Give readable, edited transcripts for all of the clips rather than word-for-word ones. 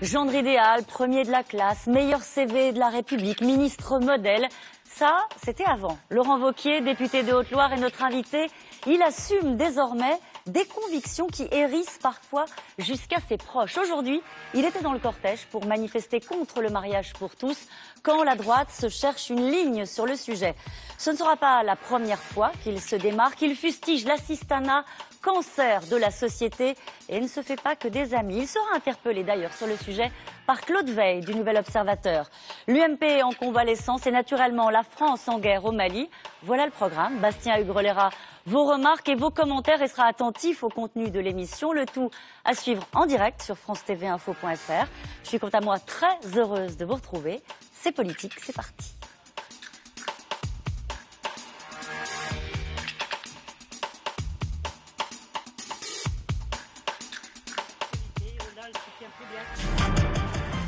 Gendre idéal, premier de la classe, meilleur CV de la République, ministre modèle. Ça, c'était avant. Laurent Wauquiez, député de Haute-Loire, est notre invité. Il assume désormais des convictions qui hérissent parfois jusqu'à ses proches. Aujourd'hui, il était dans le cortège pour manifester contre le mariage pour tous quand la droite se cherche une ligne sur le sujet. Ce ne sera pas la première fois qu'il se démarque. Il fustige l'assistanat, cancer de la société, et ne se fait pas que des amis. Il sera interpellé d'ailleurs sur le sujet par Claude Veil du Nouvel Observateur. L'UMP en convalescence et naturellement la France en guerre au Mali. Voilà le programme. Bastien Hugues-Relera, vos remarques et vos commentaires, et sera attentif au contenu de l'émission. Le tout à suivre en direct sur france-tv-info.fr. Je suis quant à moi très heureuse de vous retrouver. C'est politique, c'est parti.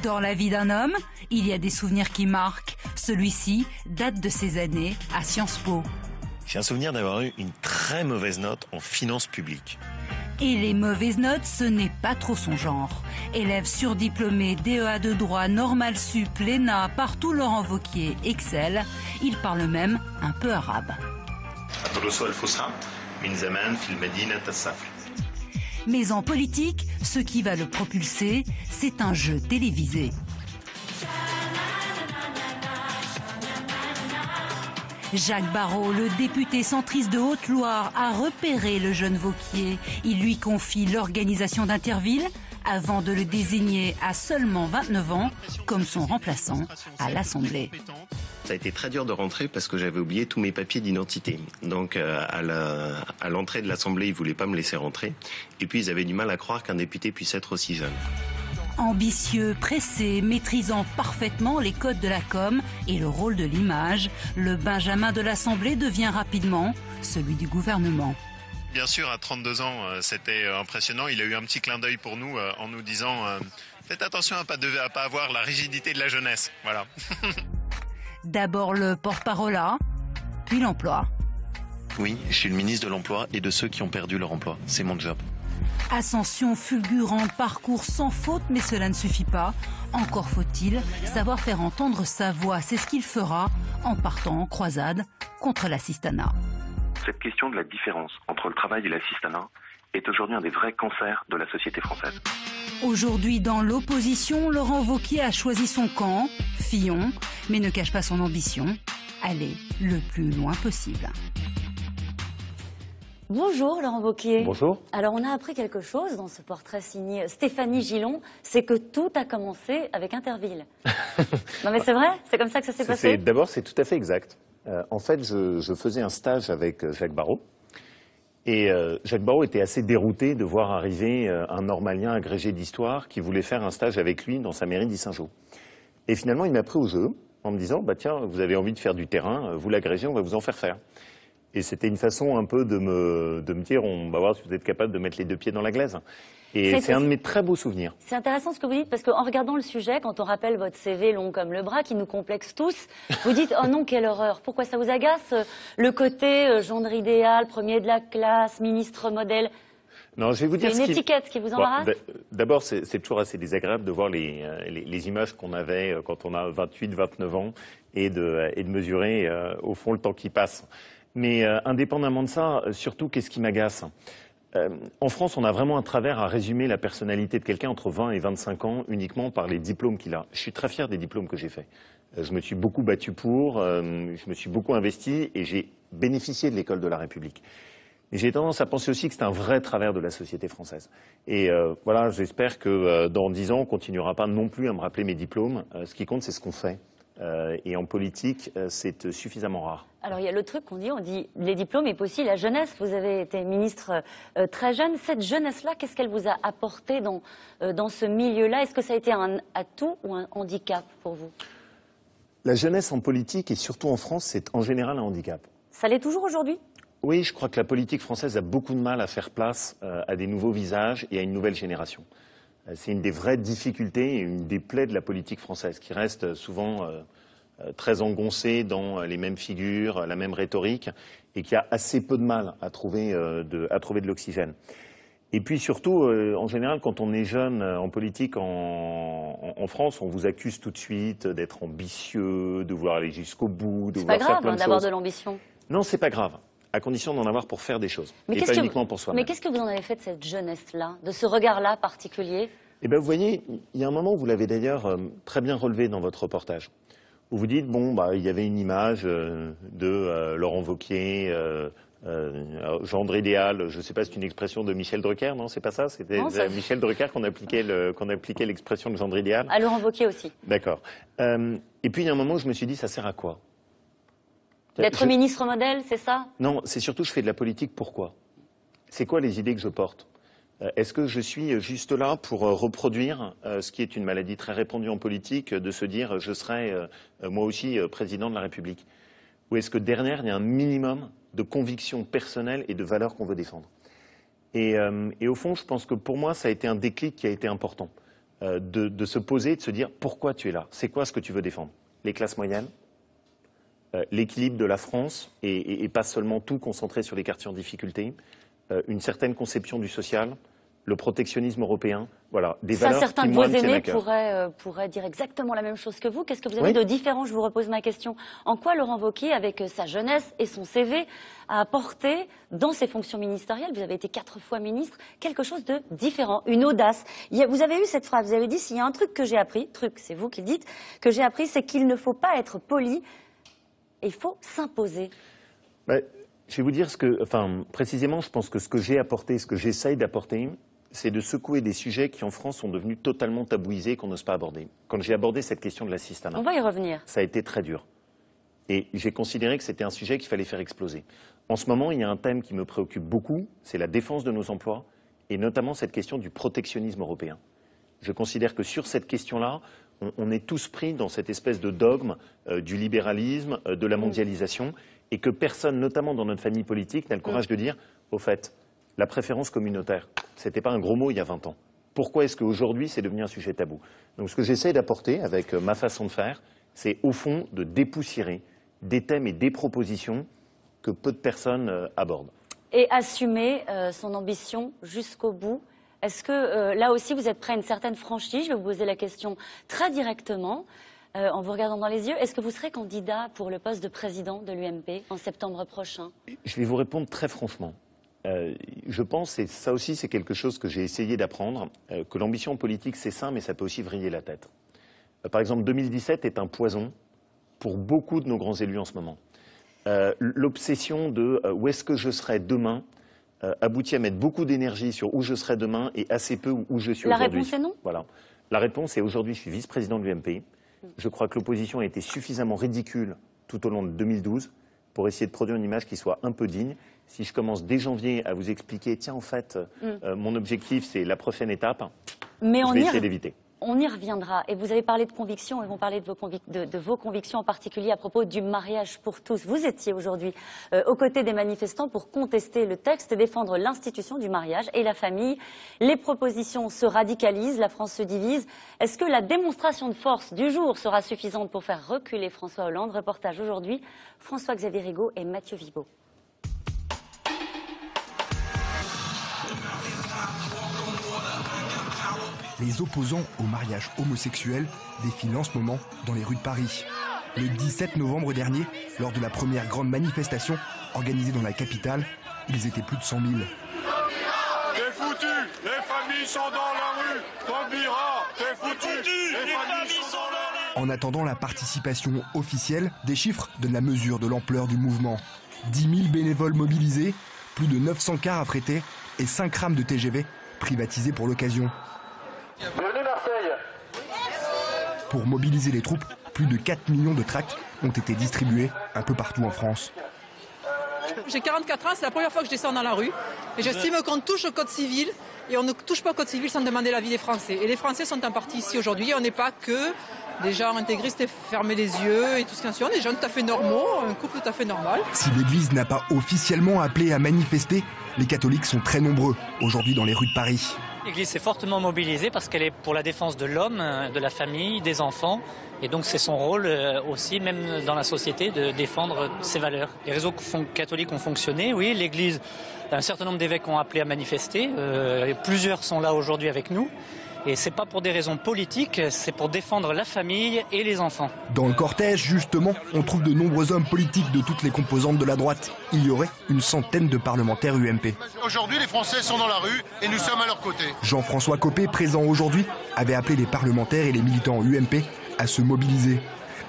Dans la vie d'un homme, il y a des souvenirs qui marquent. Celui-ci date de ses années à Sciences Po. J'ai un souvenir d'avoir eu une très mauvaise note en finances publiques. Et les mauvaises notes, ce n'est pas trop son genre. Élève surdiplômé, DEA de droit, Normal Sup, l'ENA, partout Laurent Wauquiez excelle. Il parle même un peu arabe. Mais en politique, ce qui va le propulser, c'est un jeu télévisé. Jacques Barrot, le député centriste de Haute-Loire, a repéré le jeune Wauquiez. Il lui confie l'organisation d'Interville avant de le désigner à seulement 29 ans comme son remplaçant à l'Assemblée. Ça a été très dur de rentrer parce que j'avais oublié tous mes papiers d'identité. Donc à l'entrée de l'Assemblée, ils ne voulaient pas me laisser rentrer. Et puis ils avaient du mal à croire qu'un député puisse être aussi jeune. Ambitieux, pressé, maîtrisant parfaitement les codes de la com et le rôle de l'image, le Benjamin de l'Assemblée devient rapidement celui du gouvernement. Bien sûr, à 32 ans, c'était impressionnant. Il a eu un petit clin d'œil pour nous en nous disant faites attention à ne pas avoir la rigidité de la jeunesse. Voilà. D'abord le porte-parole, puis l'emploi. Oui, je suis le ministre de l'Emploi et de ceux qui ont perdu leur emploi. C'est mon job. Ascension fulgurante, parcours sans faute, mais cela ne suffit pas. Encore faut-il savoir faire entendre sa voix. C'est ce qu'il fera en partant en croisade contre l'assistanat. Cette question de la différence entre le travail et l'assistanat est aujourd'hui un des vrais cancers de la société française. Aujourd'hui, dans l'opposition, Laurent Wauquiez a choisi son camp, Fillon, mais ne cache pas son ambition, aller le plus loin possible. Bonjour Laurent Wauquiez. Bonjour. Alors on a appris quelque chose dans ce portrait signé Stéphanie Gillon, c'est que tout a commencé avec Interville. Non mais c'est vrai? C'est comme ça que ça s'est passé? D'abord, c'est tout à fait exact. En fait, je faisais un stage avec Jacques Barrot. Et Jacques Barrot était assez dérouté de voir arriver un normalien agrégé d'histoire qui voulait faire un stage avec lui dans sa mairie d'Issingeaux. Et finalement, il m'a pris au jeu en me disant « Tiens, vous avez envie de faire du terrain, vous l'agrégez, on va vous en faire faire ». Et c'était une façon un peu de me dire « On va voir si vous êtes capable de mettre les deux pieds dans la glaise ». Et c'est un de mes très beaux souvenirs. C'est intéressant ce que vous dites, parce qu'en regardant le sujet, quand on rappelle votre CV long comme le bras, qui nous complexe tous, vous dites « Oh non, quelle horreur !» Pourquoi ça vous agace? Le côté gendre idéal, premier de la classe, ministre modèle. Non, je vais vous dire c'est une étiquette qui vous embarrasse. D'abord, c'est toujours assez désagréable de voir les images qu'on avait quand on a 28, 29 ans et de mesurer au fond le temps qui passe. Mais indépendamment de ça, surtout, qu'est-ce qui m'agace? En France, on a vraiment un travers à résumer la personnalité de quelqu'un entre 20 et 25 ans uniquement par les diplômes qu'il a. Je suis très fier des diplômes que j'ai faits. Je me suis beaucoup battu pour, je me suis beaucoup investi et j'ai bénéficié de l'école de la République. Et j'ai tendance à penser aussi que c'est un vrai travers de la société française. Et voilà, j'espère que dans 10 ans, on ne continuera pas non plus à me rappeler mes diplômes. Ce qui compte, c'est ce qu'on fait. Et en politique, c'est suffisamment rare. Alors il y a le truc on dit les diplômes et puis aussi la jeunesse. Vous avez été ministre très jeune. Cette jeunesse-là, qu'est-ce qu'elle vous a apporté dans ce milieu-là? Est-ce que ça a été un atout ou un handicap pour vous? La jeunesse en politique, et surtout en France, c'est en général un handicap. Ça l'est toujours aujourd'hui? Oui, je crois que la politique française a beaucoup de mal à faire place à des nouveaux visages et à une nouvelle génération. C'est une des vraies difficultés et une des plaies de la politique française, qui reste souvent très engoncée dans les mêmes figures, la même rhétorique, et qui a assez peu de mal à trouver de l'oxygène. Et puis surtout, en général, quand on est jeune en politique en France, on vous accuse tout de suite d'être ambitieux, de vouloir aller jusqu'au bout, de vouloir faire plein de choses. C'est pas grave d'avoir de l'ambition. Non, c'est pas grave, à condition d'en avoir pour faire des choses, et pas uniquement pour soi-même. Mais qu'est-ce que vous en avez fait de cette jeunesse-là, de ce regard-là particulier? Eh bien, vous voyez, il y a un moment, vous l'avez d'ailleurs très bien relevé dans votre reportage, où vous dites, bon, il y avait une image de Laurent Wauquiez, gendre idéal, je ne sais pas si c'est une expression de Michel Drucker, non, c'est pas ça? C'était Michel Drucker qu'on appliquait l'expression de gendre idéal. À Laurent Wauquiez aussi. D'accord. Et puis, il y a un moment où je me suis dit, ça sert à quoi? D'être ministre modèle, c'est ça? Non, c'est surtout, je fais de la politique, pourquoi? C'est quoi les idées que je porte? Est-ce que je suis juste là pour reproduire ce qui est une maladie très répandue en politique, de se dire je serai moi aussi président de la République? Ou est-ce que derrière, il y a un minimum de convictions personnelles et de valeurs qu'on veut défendre? Et au fond, je pense que pour moi, ça a été un déclic qui a été important, de se poser, de se dire pourquoi tu es là? C'est quoi ce que tu veux défendre? Les classes moyennes, l'équilibre de la France, et pas seulement tout concentré sur les quartiers en difficulté, une certaine conception du social, le protectionnisme européen, voilà, des valeurs certains qui, de moi, vos me tiennent à aînés cœur. pourraient dire exactement la même chose que vous. Qu'est-ce que vous avez de différent? Je vous repose ma question. En quoi Laurent Wauquiez, avec sa jeunesse et son CV, a apporté dans ses fonctions ministérielles, vous avez été 4 fois ministre, quelque chose de différent, une audace? Vous avez eu cette phrase, vous avez dit, s'il y a un truc que j'ai appris, c'est vous qui le dites, que j'ai appris, c'est qu'il ne faut pas être poli, il faut s'imposer. Je vais vous dire précisément, je pense que ce que j'ai apporté, ce que j'essaye d'apporter, c'est de secouer des sujets qui en France sont devenus totalement tabouisés et qu'on n'ose pas aborder. Quand j'ai abordé cette question de l'assistanat, on va y revenir. Ça a été très dur. Et j'ai considéré que c'était un sujet qu'il fallait faire exploser. En ce moment, il y a un thème qui me préoccupe beaucoup, c'est la défense de nos emplois, et notamment cette question du protectionnisme européen. Je considère que sur cette question-là, on est tous pris dans cette espèce de dogme du libéralisme, de la mondialisation, et que personne, notamment dans notre famille politique, n'a le courage de dire, au fait, la préférence communautaire, ce n'était pas un gros mot il y a 20 ans. Pourquoi est-ce qu'aujourd'hui, c'est devenu un sujet tabou? Donc ce que j'essaie d'apporter avec ma façon de faire, c'est au fond de dépoussiérer des thèmes et des propositions que peu de personnes abordent. Et assumer son ambition jusqu'au bout. Est-ce que là aussi, vous êtes prêt à une certaine franchise? Je vais vous poser la question très directement. En vous regardant dans les yeux, est-ce que vous serez candidat pour le poste de président de l'UMP en septembre prochain? Je vais vous répondre très franchement. Je pense, et ça aussi c'est quelque chose que j'ai essayé d'apprendre, que l'ambition politique c'est sain, mais ça peut aussi vriller la tête. Par exemple, 2017 est un poison pour beaucoup de nos grands élus en ce moment. L'obsession de où est-ce que je serai demain aboutit à mettre beaucoup d'énergie sur où je serai demain et assez peu où je suis aujourd'hui. La réponse est non? Voilà. La réponse est aujourd'hui, je suis vice-président de l'UMP. Je crois que l'opposition a été suffisamment ridicule tout au long de 2012 pour essayer de produire une image qui soit un peu digne. Si je commence dès janvier à vous expliquer, tiens, en fait, mon objectif, c'est la prochaine étape, je vais essayer d'éviter. On y reviendra. Et vous avez parlé de convictions, et vont parler de vos convictions en particulier à propos du mariage pour tous. Vous étiez aujourd'hui aux côtés des manifestants pour contester le texte et défendre l'institution du mariage et la famille. Les propositions se radicalisent, la France se divise. Est-ce que la démonstration de force du jour sera suffisante pour faire reculer François Hollande? Reportage aujourd'hui, François-Xavier Rigaud et Mathieu Vibo. Les opposants au mariage homosexuel défilent en ce moment dans les rues de Paris. Le 17 novembre dernier, lors de la première grande manifestation organisée dans la capitale, ils étaient plus de 100 000. T'es foutu, les familles sont dans la rue. Taubira, t'es foutu, les familles sont dans la rue. En attendant la participation officielle, des chiffres donnent la mesure de l'ampleur du mouvement. 10 000 bénévoles mobilisés, plus de 900 cars affrétés et 5 rames de TGV privatisées pour l'occasion. Bienvenue Marseille. Pour mobiliser les troupes, plus de 4 millions de tracts ont été distribués un peu partout en France. J'ai 44 ans, c'est la première fois que je descends dans la rue. Et j'estime qu'on touche au code civil. Et on ne touche pas au code civil sans demander l'avis des Français. Et les Français sont en partie ici aujourd'hui. On n'est pas que des gens intégristes et fermer les yeux et tout ce qui en suit. On est des gens tout à fait normaux, un couple tout à fait normal. Si l'Église n'a pas officiellement appelé à manifester, les catholiques sont très nombreux aujourd'hui dans les rues de Paris. L'Église s'est fortement mobilisée parce qu'elle est pour la défense de l'homme, de la famille, des enfants. Et donc c'est son rôle aussi, même dans la société, de défendre ses valeurs. Les réseaux catholiques ont fonctionné, oui. L'Église, un certain nombre d'évêques ont appelé à manifester. Plusieurs sont là aujourd'hui avec nous. Et c'est pas pour des raisons politiques, c'est pour défendre la famille et les enfants. Dans le cortège, justement, on trouve de nombreux hommes politiques de toutes les composantes de la droite. Il y aurait une centaine de parlementaires UMP. Aujourd'hui, les Français sont dans la rue et nous sommes à leur côté. Jean-François Copé, présent aujourd'hui, avait appelé les parlementaires et les militants UMP à se mobiliser.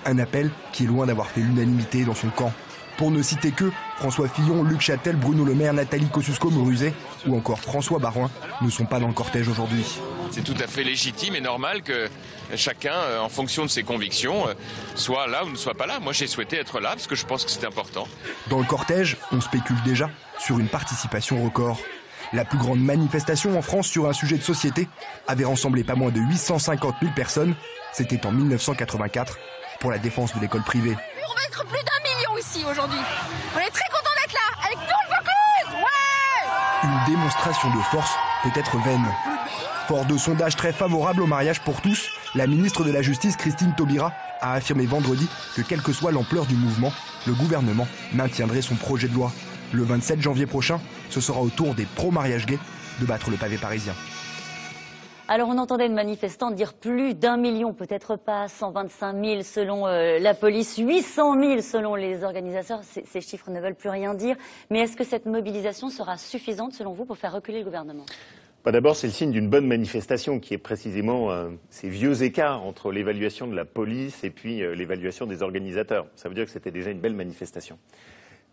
Un appel qui est loin d'avoir fait l'unanimité dans son camp. Pour ne citer que François Fillon, Luc Châtel, Bruno Le Maire, Nathalie Kosciusko-Morizet ou encore François Baroin ne sont pas dans le cortège aujourd'hui. C'est tout à fait légitime et normal que chacun, en fonction de ses convictions, soit là ou ne soit pas là. Moi, j'ai souhaité être là parce que je pense que c'est important. Dans le cortège, on spécule déjà sur une participation record. La plus grande manifestation en France sur un sujet de société avait rassemblé pas moins de 850 000 personnes. C'était en 1984 pour la défense de l'école privée. On va être plus d'1 million ici aujourd'hui. On est très contents d'être là, avec tout le Vaucluse. Ouais! Une démonstration de force peut-être vaine. Fort de sondages très favorables au mariage pour tous, la ministre de la Justice, Christine Taubira, a affirmé vendredi que quelle que soit l'ampleur du mouvement, le gouvernement maintiendrait son projet de loi. Le 27 janvier prochain, ce sera au tour des pro-mariage gay de battre le pavé parisien. Alors on entendait une manifestante dire plus d'1 million, peut-être pas 125 000 selon la police, 800 000 selon les organisateurs. Ces chiffres ne veulent plus rien dire. Mais est-ce que cette mobilisation sera suffisante selon vous pour faire reculer le gouvernement ? D'abord, c'est le signe d'une bonne manifestation qui est précisément ces vieux écarts entre l'évaluation de la police et puis l'évaluation des organisateurs. Ça veut dire que c'était déjà une belle manifestation.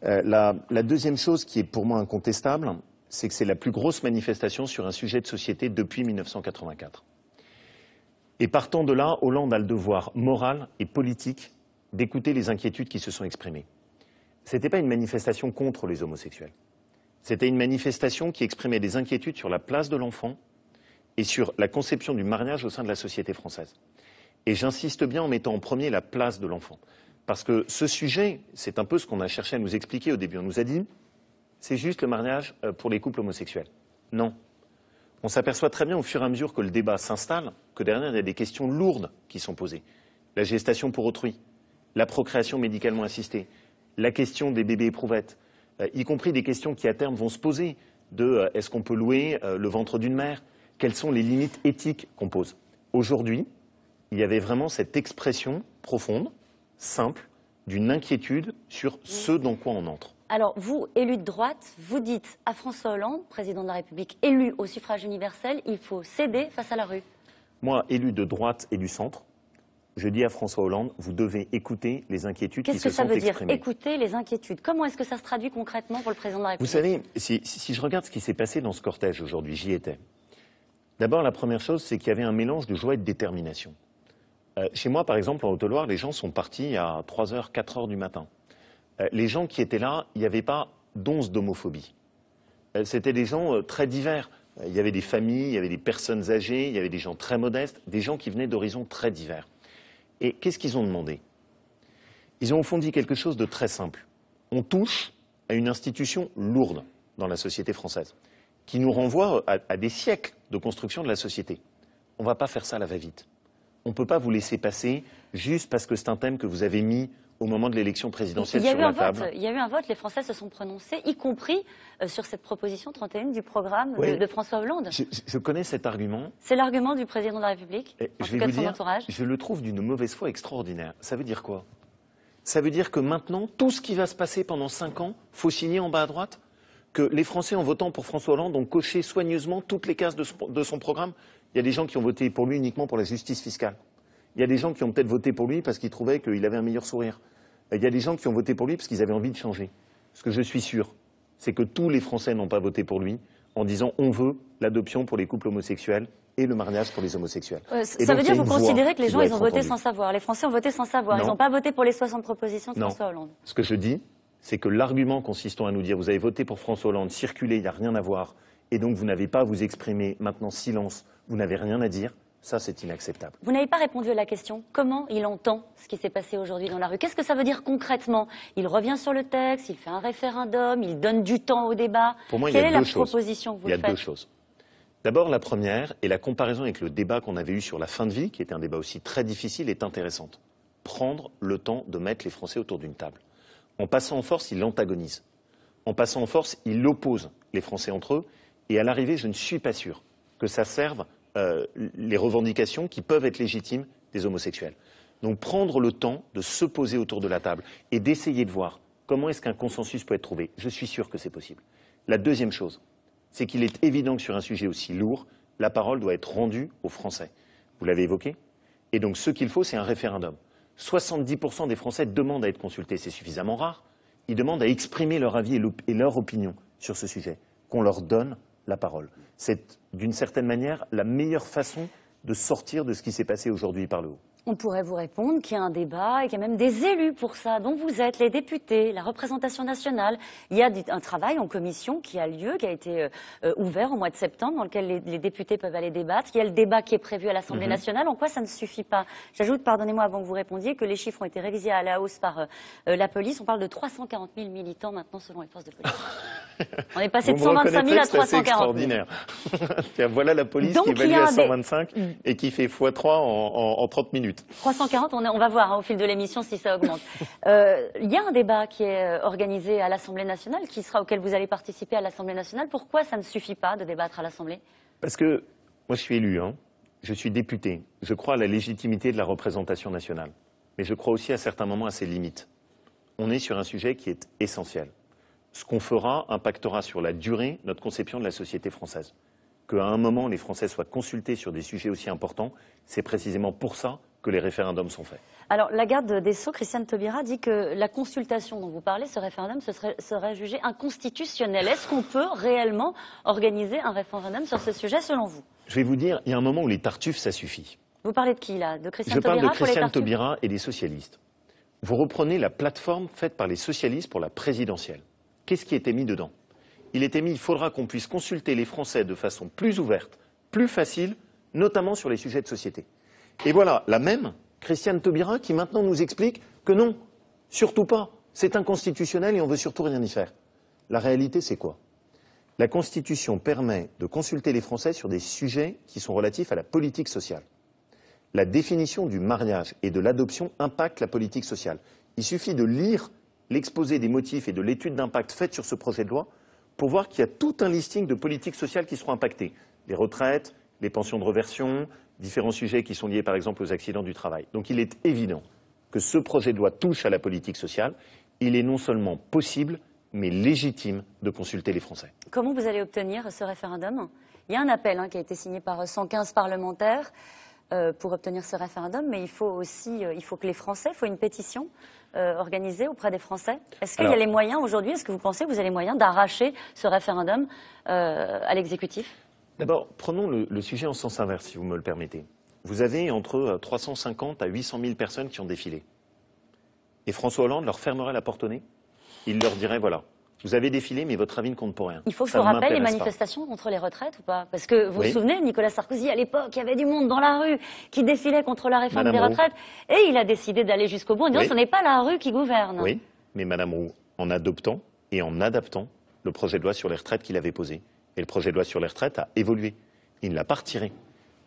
La deuxième chose qui est pour moi incontestable, c'est que c'est la plus grosse manifestation sur un sujet de société depuis 1984. Et partant de là, Hollande a le devoir moral et politique d'écouter les inquiétudes qui se sont exprimées. Ce n'était pas une manifestation contre les homosexuels. C'était une manifestation qui exprimait des inquiétudes sur la place de l'enfant et sur la conception du mariage au sein de la société française. Et j'insiste bien en mettant en premier la place de l'enfant. Parce que ce sujet, c'est un peu ce qu'on a cherché à nous expliquer au début. On nous a dit, c'est juste le mariage pour les couples homosexuels. Non. On s'aperçoit très bien au fur et à mesure que le débat s'installe, que derrière, il y a des questions lourdes qui sont posées. La gestation pour autrui, la procréation médicalement assistée, la question des bébés éprouvettes, y compris des questions qui à terme vont se poser de est-ce qu'on peut louer le ventre d'une mère, quelles sont les limites éthiques qu'on pose. Aujourd'hui, il y avait vraiment cette expression profonde, simple, d'une inquiétude sur ce dans quoi on entre. Alors, vous, élu de droite, vous dites à François Hollande, président de la République, élu au suffrage universel, il faut céder face à la rue. Moi, élu de droite et du centre, je dis à François Hollande, vous devez écouter les inquiétudes qui se sont exprimées. Qu'est-ce que ça veut dire, écouter les inquiétudes? Comment est-ce que ça se traduit concrètement pour le président de la République? Vous savez, si je regarde ce qui s'est passé dans ce cortège aujourd'hui, j'y étais. D'abord, la première chose, c'est qu'il y avait un mélange de joie et de détermination. Chez moi, par exemple, en Haute-Loire, les gens sont partis à 3h, 4h du matin. Les gens qui étaient là, il n'y avait pas d'once d'homophobie. C'était des gens très divers. Il y avait des familles, il y avait des personnes âgées, il y avait des gens très modestes, des gens qui venaient d'horizons très divers. Et qu'est-ce qu'ils ont demandé? Ils ont au fond dit quelque chose de très simple. On touche à une institution lourde dans la société française, qui nous renvoie à des siècles de construction de la société. On ne va pas faire ça à la va-vite. On ne peut pas vous laisser passer juste parce que c'est un thème que vous avez mis au moment de l'élection présidentielle sur la table. Il y a eu un vote, les Français se sont prononcés, y compris sur cette proposition 31 du programme de François Hollande. Je connais cet argument. C'est l'argument du président de la République, en tout cas de son entourage. Je le trouve d'une mauvaise foi extraordinaire. Ça veut dire quoi? Ça veut dire que maintenant, tout ce qui va se passer pendant 5 ans, faut signer en bas à droite? Que les Français, en votant pour François Hollande, ont coché soigneusement toutes les cases de son programme? Il y a des gens qui ont voté pour lui uniquement pour la justice fiscale. Il y a des gens qui ont peut-être voté pour lui parce qu'ils trouvaient qu'il avait un meilleur sourire. Il y a des gens qui ont voté pour lui parce qu'ils avaient envie de changer. Ce que je suis sûr, c'est que tous les Français n'ont pas voté pour lui en disant on veut l'adoption pour les couples homosexuels et le mariage pour les homosexuels. Ça veut dire que vous considérez que les gens ils ont voté sans savoir. Les Français ont voté sans savoir. Ils n'ont pas voté pour les 60 propositions de François Hollande. Ce que je dis, c'est que l'argument consistant à nous dire vous avez voté pour François Hollande, circulez, il n'y a rien à voir, et donc vous n'avez pas à vous exprimer, maintenant silence, vous n'avez rien à dire, ça c'est inacceptable. Vous n'avez pas répondu à la question, comment il entend ce qui s'est passé aujourd'hui dans la rue? Qu'est-ce que ça veut dire concrètement? Il revient sur le texte, il fait un référendum, il donne du temps au débat. Pour moi, Quelle est la proposition que vous faites? Il y a deux choses. D'abord, la première, et la comparaison avec le débat qu'on avait eu sur la fin de vie, qui était un débat aussi très difficile, est intéressante. Prendre le temps de mettre les Français autour d'une table. En passant en force, il l'antagonise. En passant en force, il oppose les Français entre eux. Et à l'arrivée, je ne suis pas sûr que ça serve les revendications qui peuvent être légitimes des homosexuels. Donc prendre le temps de se poser autour de la table et d'essayer de voir comment est-ce qu'un consensus peut être trouvé. Je suis sûr que c'est possible. La deuxième chose, c'est qu'il est évident que sur un sujet aussi lourd, la parole doit être rendue aux Français. Vous l'avez évoqué. Et donc ce qu'il faut, c'est un référendum. 70% des Français demandent à être consultés. C'est suffisamment rare. Ils demandent à exprimer leur avis et leur opinion sur ce sujet. Qu'on leur donne la parole. C'est d'une certaine manière la meilleure façon de sortir de ce qui s'est passé aujourd'hui par le haut. On pourrait vous répondre qu'il y a un débat et qu'il y a même des élus pour ça, dont vous êtes, les députés, la représentation nationale. Il y a un travail en commission qui a lieu, qui a été ouvert au mois de septembre, dans lequel les députés peuvent aller débattre. Il y a le débat qui est prévu à l'Assemblée nationale. En quoi ça ne suffit pas? J'ajoute, pardonnez-moi avant que vous répondiez, que les chiffres ont été révisés à la hausse par la police. On parle de 340 000 militants maintenant selon les forces de police. On est passé de 125 000 à 340 000. C'est extraordinaire. Voilà la police Donc, qui évalue à 125 et qui fait x3 en 30 minutes. 340, on va voir au fil de l'émission si ça augmente. Il y a un débat qui est organisé à l'Assemblée nationale, auquel vous allez participer à l'Assemblée nationale. Pourquoi ça ne suffit pas de débattre à l'Assemblée? Parce que moi je suis élu, je suis député. Je crois à la légitimité de la représentation nationale. Mais je crois aussi à certains moments à ses limites. On est sur un sujet qui est essentiel. Ce qu'on fera impactera sur la durée notre conception de la société française. Qu'à un moment les Français soient consultés sur des sujets aussi importants, c'est précisément pour ça que les référendums sont faits. Alors, la garde des Sceaux, Christiane Taubira, dit que la consultation dont vous parlez, ce référendum, serait jugé inconstitutionnel. Est-ce qu'on peut réellement organiser un référendum sur ce sujet, selon vous? Je vais vous dire, il y a un moment où les tartuffes, ça suffit. Vous parlez de qui, là? De Christiane Taubira? Je Taubira parle de Christiane Taubira et des socialistes. Vous reprenez la plateforme faite par les socialistes pour la présidentielle. Qu'est-ce qui était mis dedans? Il était mis, il faudra qu'on puisse consulter les Français de façon plus ouverte, plus facile, notamment sur les sujets de société. Et voilà, la même Christiane Taubira qui maintenant nous explique que non, surtout pas, c'est inconstitutionnel et on veut surtout rien y faire. La réalité, c'est quoi? La Constitution permet de consulter les Français sur des sujets qui sont relatifs à la politique sociale. La définition du mariage et de l'adoption impacte la politique sociale. Il suffit de lire l'exposé des motifs et de l'étude d'impact faite sur ce projet de loi pour voir qu'il y a tout un listing de politiques sociales qui seront impactées. Les retraites, les pensions de réversion, différents sujets qui sont liés par exemple aux accidents du travail. Donc il est évident que ce projet de loi touche à la politique sociale. Il est non seulement possible, mais légitime de consulter les Français. Comment vous allez obtenir ce référendum? Il y a un appel qui a été signé par 115 parlementaires pour obtenir ce référendum, mais il faut que les Français, il faut une pétition organisée auprès des Français. Est-ce qu'il y a les moyens aujourd'hui, est-ce que vous pensez que vous avez les moyens d'arracher ce référendum à l'exécutif? D'abord, prenons le sujet en sens inverse, si vous me le permettez. Vous avez entre 350 à 800 000 personnes qui ont défilé. Et François Hollande leur fermerait la porte au nez. Il leur dirait, voilà, vous avez défilé, mais votre avis ne compte pour rien. Il faut que je vous rappelle les manifestations contre les retraites ou pas? Parce que vous vous souvenez, Nicolas Sarkozy, à l'époque, il y avait du monde dans la rue qui défilait contre la réforme des retraites. Et il a décidé d'aller jusqu'au bout en disant, ce n'est pas la rue qui gouverne. Oui, mais Madame Roux, en adoptant et en adaptant le projet de loi sur les retraites qu'il avait posé. Et le projet de loi sur les retraites a évolué. Il ne l'a pas retiré.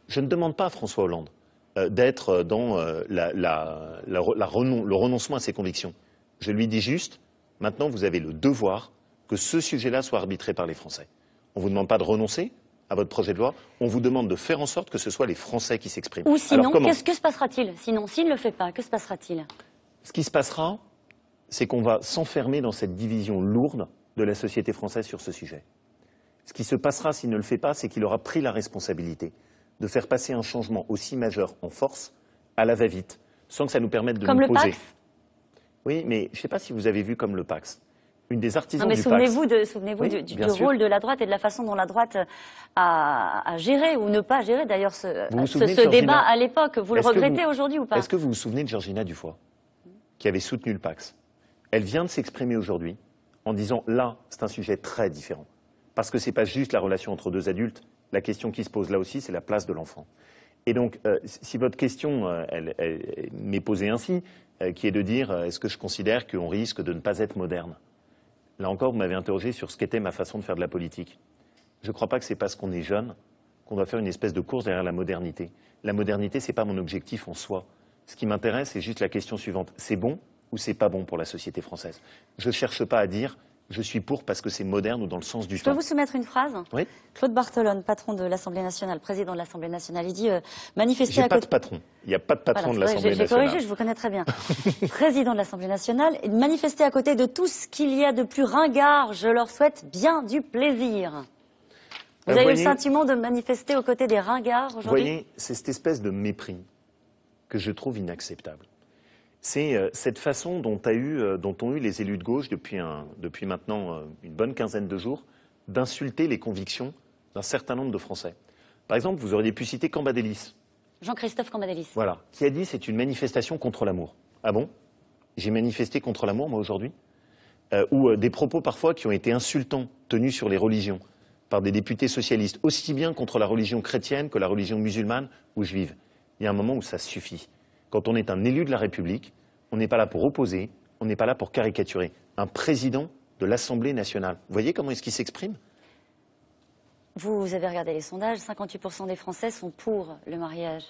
Je ne demande pas à François Hollande d'être dans le renoncement à ses convictions. Je lui dis juste, maintenant vous avez le devoir que ce sujet-là soit arbitré par les Français. On ne vous demande pas de renoncer à votre projet de loi, on vous demande de faire en sorte que ce soit les Français qui s'expriment. Ou sinon, que se passera-t-il? Sinon, s'il ne le fait pas, que se passera-t-il? Ce qui se passera, c'est qu'on va s'enfermer dans cette division lourde de la société française sur ce sujet. Ce qui se passera s'il ne le fait pas, c'est qu'il aura pris la responsabilité de faire passer un changement aussi majeur en force à la va-vite, sans que ça nous permette de nous poser. Comme le Pacs ? Oui, mais je ne sais pas si vous avez vu comme le Pacs. Une des artisans du Pacs. Souvenez-vous du rôle de la droite et de la façon dont la droite a géré ou ne pas géré d'ailleurs ce débat à l'époque. Vous le regrettez aujourd'hui ou pas? Est-ce que vous vous souvenez de Georgina Dufoy, qui avait soutenu le Pacs? Elle vient de s'exprimer aujourd'hui en disant là, c'est un sujet très différent. Parce que ce n'est pas juste la relation entre deux adultes. La question qui se pose là aussi, c'est la place de l'enfant. Et donc, si votre question elle m'est posée ainsi, qui est de dire est-ce que je considère qu'on risque de ne pas être moderne? Là encore, vous m'avez interrogé sur ce qu'était ma façon de faire de la politique. Je ne crois pas que c'est parce qu'on est jeune qu'on doit faire une espèce de course derrière la modernité. La modernité, ce n'est pas mon objectif en soi. Ce qui m'intéresse, c'est juste la question suivante. C'est bon ou c'est pas bon pour la société française? Je ne cherche pas à dire je suis pour parce que c'est moderne ou dans le sens du temps. Je peux vous soumettre une phrase? Oui. Claude Barthelone, patron de l'Assemblée nationale, président de l'Assemblée nationale, il dit manifester à côté... pas de patron. Il n'y a pas de patron de l'Assemblée nationale. J'ai corrigé, je vous connais très bien. Président de l'Assemblée nationale, et manifester à côté de tout ce qu'il y a de plus ringard. Je leur souhaite bien du plaisir. Vous avez eu le sentiment de manifester aux côtés des ringards aujourd'hui? Vous voyez, c'est cette espèce de mépris que je trouve inacceptable. C'est cette façon dont ont eu les élus de gauche depuis maintenant une bonne quinzaine de jours d'insulter les convictions d'un certain nombre de Français. Par exemple, vous auriez pu citer Cambadélis. Jean-Christophe Cambadélis. Voilà, qui a dit c'est une manifestation contre l'amour. Ah bon? J'ai manifesté contre l'amour, moi, aujourd'hui? Ou des propos parfois qui ont été insultants, tenus sur les religions, par des députés socialistes, aussi bien contre la religion chrétienne que la religion musulmane ou juive. Il y a un moment où ça suffit. Quand on est un élu de la République, on n'est pas là pour opposer, on n'est pas là pour caricaturer. Un président de l'Assemblée nationale. Vous voyez comment est-ce qu'il s'exprime? Vous avez regardé les sondages, 58% des Français sont pour le mariage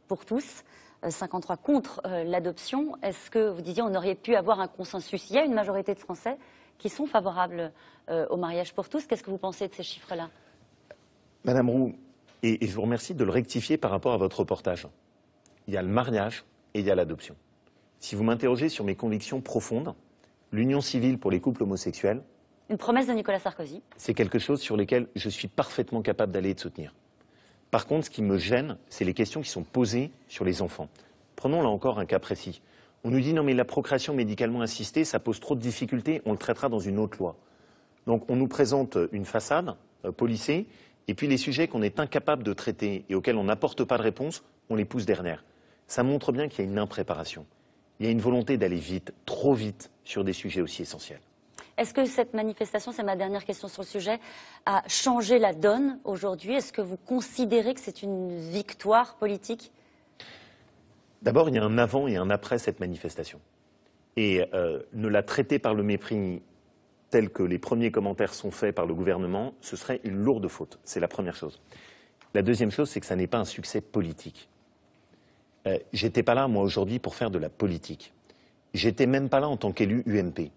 pour tous, 53% contre l'adoption. Est-ce que vous disiez on aurait pu avoir un consensus? Il y a une majorité de Français qui sont favorables au mariage pour tous. Qu'est-ce que vous pensez de ces chiffres-là? Madame Roux, et je vous remercie de le rectifier par rapport à votre reportage. Il y a le mariage et il y a l'adoption. Si vous m'interrogez sur mes convictions profondes, l'union civile pour les couples homosexuels... Une promesse de Nicolas Sarkozy. C'est quelque chose sur lequel je suis parfaitement capable d'aller et de soutenir. Par contre, ce qui me gêne, c'est les questions qui sont posées sur les enfants. Prenons là encore un cas précis. On nous dit non mais la procréation médicalement assistée, ça pose trop de difficultés, on le traitera dans une autre loi. Donc on nous présente une façade policée, et puis les sujets qu'on est incapable de traiter et auxquels on n'apporte pas de réponse, on les pousse derrière. Ça montre bien qu'il y a une impréparation. Il y a une volonté d'aller vite, trop vite, sur des sujets aussi essentiels. Est-ce que cette manifestation, c'est ma dernière question sur le sujet, a changé la donne aujourd'hui? Est-ce que vous considérez que c'est une victoire politique? D'abord, il y a un avant et un après cette manifestation. Et ne la traiter par le mépris tel que les premiers commentaires sont faits par le gouvernement, ce serait une lourde faute. C'est la première chose. La deuxième chose, c'est que ça n'est pas un succès politique. J'étais pas là, moi, aujourd'hui, pour faire de la politique. J'étais même pas là en tant qu'élu UMP.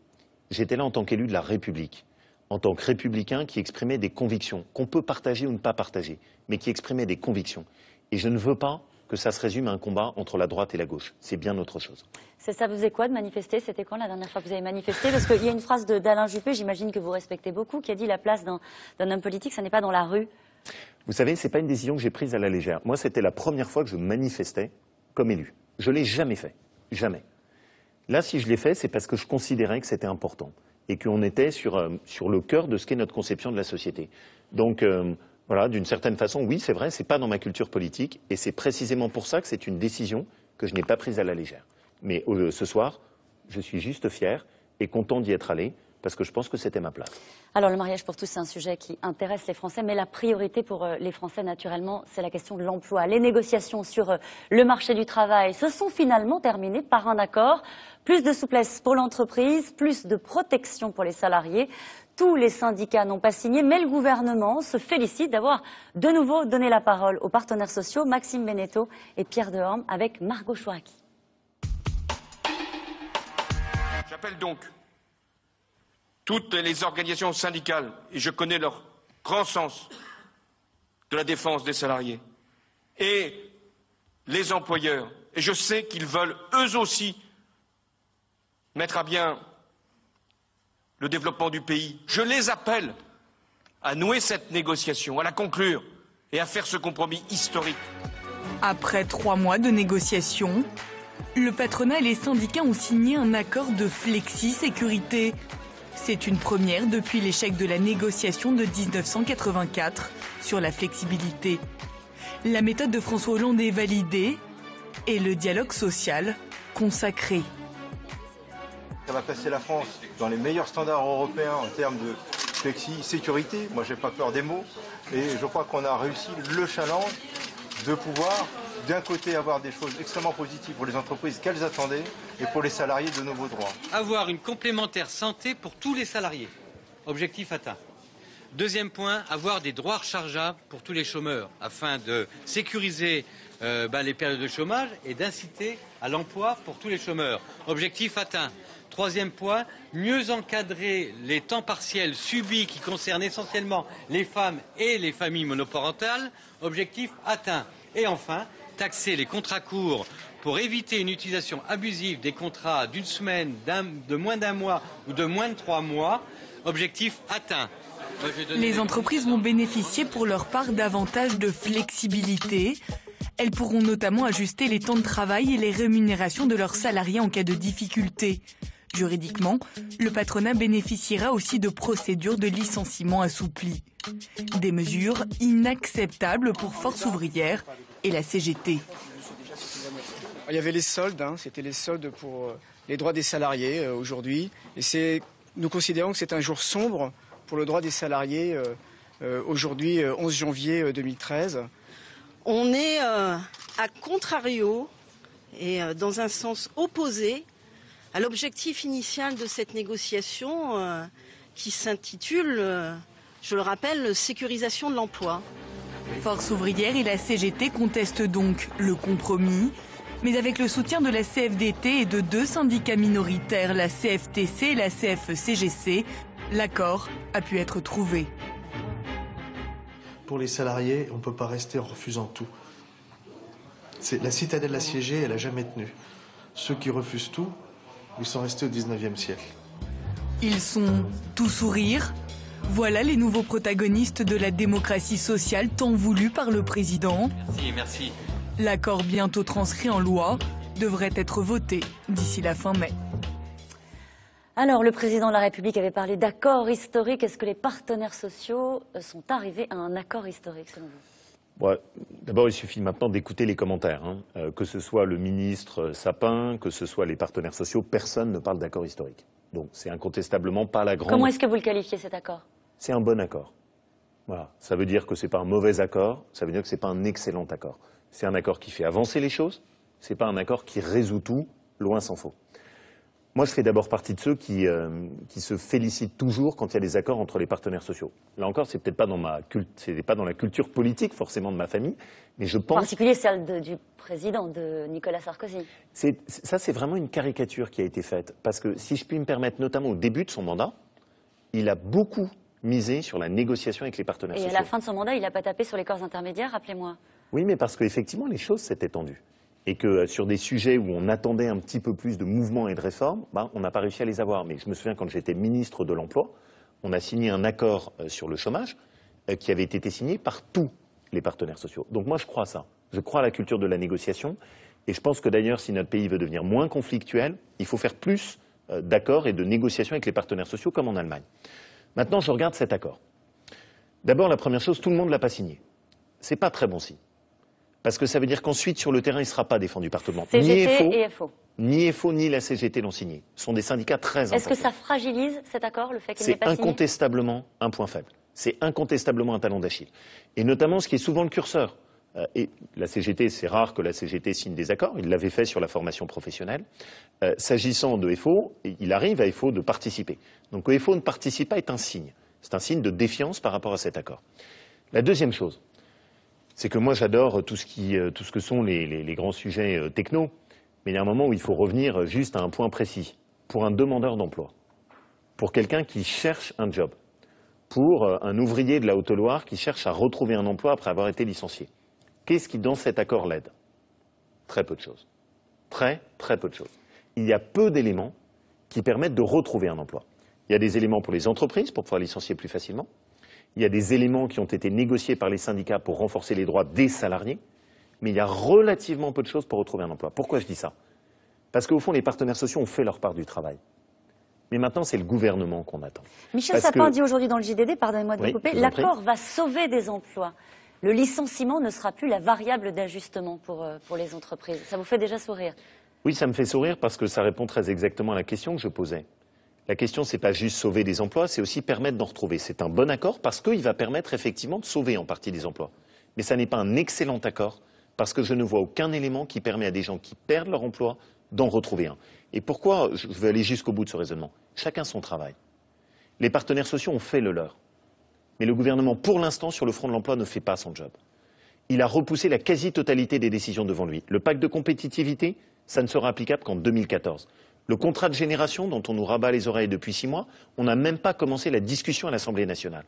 J'étais là en tant qu'élu de la République, en tant que républicain qui exprimait des convictions, qu'on peut partager ou ne pas partager, mais qui exprimait des convictions. Et je ne veux pas que ça se résume à un combat entre la droite et la gauche. C'est bien autre chose. Ça vous faisait quoi de manifester? C'était quand la dernière fois que vous avez manifesté? Parce qu'il y a une phrase d'Alain Juppé, j'imagine que vous respectez beaucoup, qui a dit la place d'un homme politique, ça n'est pas dans la rue. Vous savez, ce n'est pas une décision que j'ai prise à la légère. Moi, c'était la première fois que je manifestais comme élu. Je ne l'ai jamais fait. Jamais. Là, si je l'ai fait, c'est parce que je considérais que c'était important et qu'on était sur le cœur de ce qu'est notre conception de la société. Donc, voilà, d'une certaine façon, oui, c'est vrai, ce n'est pas dans ma culture politique et c'est précisément pour ça que c'est une décision que je n'ai pas prise à la légère. Mais ce soir, je suis juste fier et content d'y être allé parce que je pense que c'était ma place. Alors, le mariage pour tous, c'est un sujet qui intéresse les Français, mais la priorité pour les Français, naturellement, c'est la question de l'emploi. Les négociations sur le marché du travail se sont finalement terminées par un accord. Plus de souplesse pour l'entreprise, plus de protection pour les salariés. Tous les syndicats n'ont pas signé, mais le gouvernement se félicite d'avoir de nouveau donné la parole aux partenaires sociaux, Maxime Beneteau et Pierre Dehorme, avec Margot Chouaraki. J'appelle donc toutes les organisations syndicales, et je connais leur grand sens de la défense des salariés, et les employeurs, et je sais qu'ils veulent eux aussi mettre à bien le développement du pays. Je les appelle à nouer cette négociation, à la conclure et à faire ce compromis historique. Après 3 mois de négociations, le patronat et les syndicats ont signé un accord de flexi-sécurité. C'est une première depuis l'échec de la négociation de 1984 sur la flexibilité. La méthode de François Hollande est validée et le dialogue social consacré. Ça va passer la France dans les meilleurs standards européens en termes de flexi-sécurité. Moi, j'ai pas peur des mots. Et je crois qu'on a réussi le challenge de pouvoir, d'un côté, avoir des choses extrêmement positives pour les entreprises qu'elles attendaient et pour les salariés de nouveaux droits. Avoir une complémentaire santé pour tous les salariés. Objectif atteint. Deuxième point, avoir des droits rechargeables pour tous les chômeurs afin de sécuriser les périodes de chômage et d'inciter à l'emploi pour tous les chômeurs. Objectif atteint. Troisième point, mieux encadrer les temps partiels subis qui concernent essentiellement les femmes et les familles monoparentales. Objectif atteint. Et enfin, taxer les contrats courts pour éviter une utilisation abusive des contrats d'une semaine, de moins d'un mois ou de moins de 3 mois. Objectif atteint. Les entreprises vont bénéficier pour leur part davantage de flexibilité. Elles pourront notamment ajuster les temps de travail et les rémunérations de leurs salariés en cas de difficulté. Juridiquement, le patronat bénéficiera aussi de procédures de licenciement assouplies. Des mesures inacceptables pour Force ouvrière et la CGT. Il y avait les soldes, c'était les soldes pour les droits des salariés aujourd'hui. Et nous considérons que c'est un jour sombre pour le droit des salariés aujourd'hui, 11 janvier 2013. On est à contrario et dans un sens opposé à l'objectif initial de cette négociation qui s'intitule, je le rappelle, sécurisation de l'emploi. Force ouvrière et la CGT contestent donc le compromis, mais avec le soutien de la CFDT et de 2 syndicats minoritaires, la CFTC et la CFCGC, l'accord a pu être trouvé. Pour les salariés, on ne peut pas rester en refusant tout. La citadelle assiégée, elle n'a jamais tenu. Ceux qui refusent tout, ils sont restés au 19e siècle. Ils sont tout sourire. Voilà les nouveaux protagonistes de la démocratie sociale tant voulue par le président. Merci. L'accord bientôt transcrit en loi devrait être voté d'ici la fin mai. Alors, le président de la République avait parlé d'accord historique. Est-ce que les partenaires sociaux sont arrivés à un accord historique, selon vous? Ouais, d'abord, il suffit maintenant d'écouter les commentaires. Que ce soit le ministre Sapin, que ce soit les partenaires sociaux, personne ne parle d'accord historique. Donc, c'est incontestablement pas la grande... Comment est-ce que vous le qualifiez, cet accord? C'est un bon accord. Voilà. Ça veut dire que c'est pas un mauvais accord, ça veut dire que c'est pas un excellent accord. C'est un accord qui fait avancer les choses, c'est pas un accord qui résout tout, loin s'en faut. Moi, je fais d'abord partie de ceux qui se félicitent toujours quand il y a des accords entre les partenaires sociaux. Là encore, c'est peut-être pas dans la culture politique forcément de ma famille, mais je pense... En particulier celle du président, de Nicolas Sarkozy. Ça, c'est vraiment une caricature qui a été faite. Parce que, si je puis me permettre, notamment au début de son mandat, il a beaucoup misé sur la négociation avec les partenaires sociaux. Et à la fin de son mandat, il n'a pas tapé sur les corps intermédiaires, rappelez-moi. Oui, mais parce qu'effectivement, les choses s'étaient tendues. Et que sur des sujets où on attendait un petit peu plus de mouvements et de réformes, on n'a pas réussi à les avoir. Mais je me souviens, quand j'étais ministre de l'Emploi, on a signé un accord sur le chômage qui avait été signé par tous les partenaires sociaux. Donc moi, je crois à ça. Je crois à la culture de la négociation. Et je pense que d'ailleurs, si notre pays veut devenir moins conflictuel, il faut faire plus d'accords et de négociations avec les partenaires sociaux, comme en Allemagne. Maintenant, je regarde cet accord. D'abord, la première chose, tout le monde ne l'a pas signé. C'est pas très bon signe. Parce que ça veut dire qu'ensuite, sur le terrain, il ne sera pas défendu par tout le monde. CGT et FO. Ni FO ni la CGT l'ont signé. Ce sont des syndicats très importants. Est-ce que ça fragilise cet accord, le fait qu'il n'ait pas signé? C'est incontestablement un point faible. C'est incontestablement un talon d'Achille. Et notamment, ce qui est souvent le curseur. Et la CGT, c'est rare que la CGT signe des accords. Il l'avait fait sur la formation professionnelle. S'agissant de FO, il arrive à FO de participer. Donc que FO ne participe pas est un signe. C'est un signe de défiance par rapport à cet accord. La deuxième chose, c'est que moi j'adore tout ce que sont les grands sujets techno, mais il y a un moment où il faut revenir juste à un point précis. Pour un demandeur d'emploi, pour quelqu'un qui cherche un job, pour un ouvrier de la Haute-Loire qui cherche à retrouver un emploi après avoir été licencié, qu'est-ce qui dans cet accord l'aide? Très peu de choses. Très peu de choses. Il y a peu d'éléments qui permettent de retrouver un emploi. Il y a des éléments pour les entreprises pour pouvoir licencier plus facilement. Il y a des éléments qui ont été négociés par les syndicats pour renforcer les droits des salariés, mais il y a relativement peu de choses pour retrouver un emploi. Pourquoi je dis ça? Parce qu'au fond, les partenaires sociaux ont fait leur part du travail. Mais maintenant, c'est le gouvernement qu'on attend. Michel Sapin dit aujourd'hui dans le JDD, pardonnez-moi de vous couper, l'accord va sauver des emplois. Le licenciement ne sera plus la variable d'ajustement pour les entreprises. Ça vous fait déjà sourire? Oui, ça me fait sourire parce que ça répond très exactement à la question que je posais. La question, c'est pas juste sauver des emplois, c'est aussi permettre d'en retrouver. C'est un bon accord parce qu'il va permettre effectivement de sauver en partie des emplois. Mais ça n'est pas un excellent accord parce que je ne vois aucun élément qui permet à des gens qui perdent leur emploi d'en retrouver un. Et pourquoi? Je veux aller jusqu'au bout de ce raisonnement. Chacun son travail. Les partenaires sociaux ont fait le leur. Mais le gouvernement, pour l'instant, sur le front de l'emploi, ne fait pas son job. Il a repoussé la quasi-totalité des décisions devant lui. Le pacte de compétitivité, ça ne sera applicable qu'en 2014. Le contrat de génération, dont on nous rabat les oreilles depuis 6 mois, on n'a même pas commencé la discussion à l'Assemblée nationale.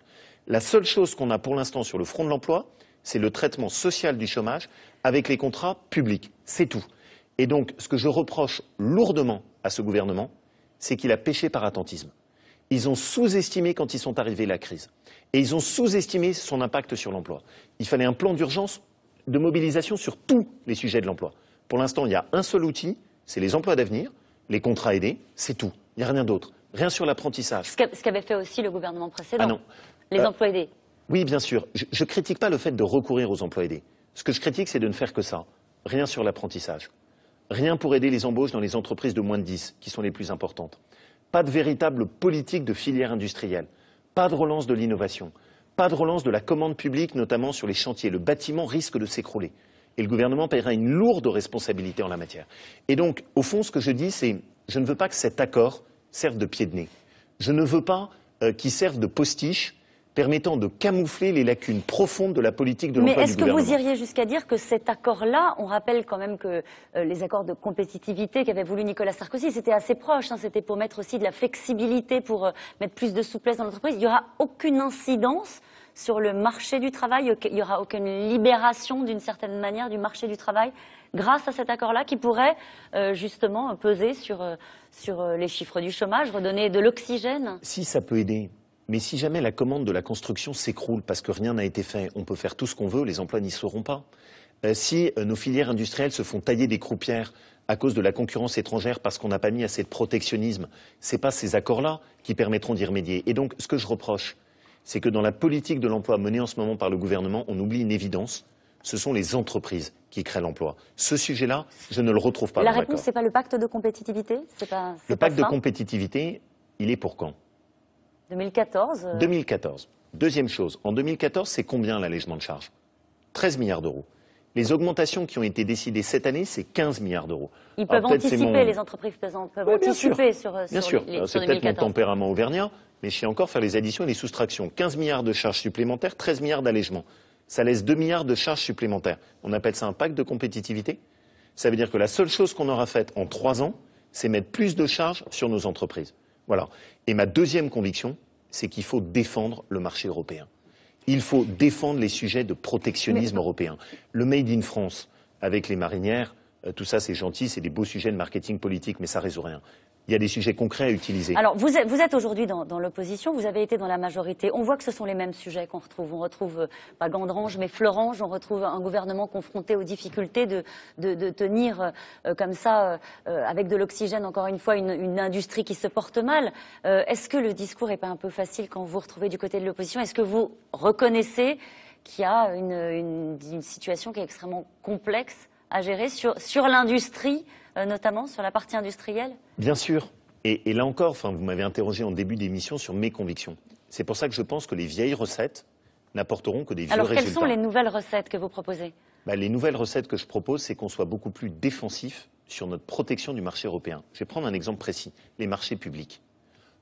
La seule chose qu'on a pour l'instant sur le front de l'emploi, c'est le traitement social du chômage avec les contrats publics. C'est tout. Et donc, ce que je reproche lourdement à ce gouvernement, c'est qu'il a péché par attentisme. Ils ont sous-estimé quand ils sont arrivés la crise. Et ils ont sous-estimé son impact sur l'emploi. Il fallait un plan d'urgence de mobilisation sur tous les sujets de l'emploi. Pour l'instant, il y a un seul outil, c'est les emplois d'avenir, les contrats aidés, c'est tout. Il n'y a rien d'autre. Rien sur l'apprentissage. Ce qu'avait fait aussi le gouvernement précédent. Ah non. Les emplois aidés. Oui, bien sûr. Je ne critique pas le fait de recourir aux emplois aidés. Ce que je critique, c'est de ne faire que ça. Rien sur l'apprentissage. Rien pour aider les embauches dans les entreprises de moins de 10, qui sont les plus importantes. Pas de véritable politique de filière industrielle. Pas de relance de l'innovation. Pas de relance de la commande publique, notamment sur les chantiers. Le bâtiment risque de s'écrouler. Et le gouvernement paiera une lourde responsabilité en la matière. Et donc, au fond, ce que je dis, c'est je ne veux pas que cet accord serve de pied de nez. Je ne veux pas qu'il serve de postiche permettant de camoufler les lacunes profondes de la politique de l'emploi du gouvernement. Mais est-ce que vous iriez jusqu'à dire que cet accord-là, on rappelle quand même que les accords de compétitivité qu'avait voulu Nicolas Sarkozy, c'était assez proche, hein, c'était pour mettre aussi de la flexibilité, pour mettre plus de souplesse dans l'entreprise. Il n'y aura aucune incidence sur le marché du travail, il n'y aura aucune libération d'une certaine manière du marché du travail grâce à cet accord-là qui pourrait justement peser sur les chiffres du chômage, redonner de l'oxygène. Si ça peut aider. Mais si jamais la commande de la construction s'écroule parce que rien n'a été fait, on peut faire tout ce qu'on veut, les emplois n'y seront pas. Si nos filières industrielles se font tailler des croupières à cause de la concurrence étrangère parce qu'on n'a pas mis assez de protectionnisme, ce n'est pas ces accords-là qui permettront d'y remédier. Et donc, ce que je reproche, c'est que dans la politique de l'emploi menée en ce moment par le gouvernement, on oublie une évidence, ce sont les entreprises qui créent l'emploi. Ce sujet-là, je ne le retrouve pas dans l'accord. La réponse, ce n'est pas le pacte de compétitivité? Le pacte de compétitivité, il est pour quand? 2014 2014. Deuxième chose, en 2014, c'est combien l'allègement de charges? 13 milliards d'euros. Les augmentations qui ont été décidées cette année, c'est 15 milliards d'euros. Ils peuvent anticiper, les entreprises peuvent anticiper sur 2014. Bien sûr, c'est peut-être mon tempérament auvergnat, mais je sais encore faire les additions et les soustractions. 15 milliards de charges supplémentaires, 13 milliards d'allègements. Ça laisse 2 milliards de charges supplémentaires. On appelle ça un pacte de compétitivité. Ça veut dire que la seule chose qu'on aura faite en 3 ans, c'est mettre plus de charges sur nos entreprises. Voilà. Et ma deuxième conviction, c'est qu'il faut défendre le marché européen. Il faut défendre les sujets de protectionnisme européen. Le Made in France, avec les marinières, tout ça c'est gentil, c'est des beaux sujets de marketing politique, mais ça ne résout rien. Il y a des sujets concrets à utiliser. Alors, vous êtes aujourd'hui dans l'opposition, vous avez été dans la majorité. On voit que ce sont les mêmes sujets qu'on retrouve. On retrouve, pas Gandrange, mais Florange. On retrouve un gouvernement confronté aux difficultés de tenir comme ça, avec de l'oxygène, encore une fois, une industrie qui se porte mal. Est-ce que le discours n'est pas un peu facile quand vous vous retrouvez du côté de l'opposition? Est-ce que vous reconnaissez qu'il y a une situation qui est extrêmement complexe à gérer sur l'industrie, notamment sur la partie industrielle? Bien sûr. Et là encore, vous m'avez interrogé en début d'émission sur mes convictions. C'est pour ça que je pense que les vieilles recettes n'apporteront que des vieux résultats. Alors, quelles sont les nouvelles recettes que vous proposez? Les nouvelles recettes que je propose, c'est qu'on soit beaucoup plus défensif sur notre protection du marché européen. Je vais prendre un exemple précis, les marchés publics.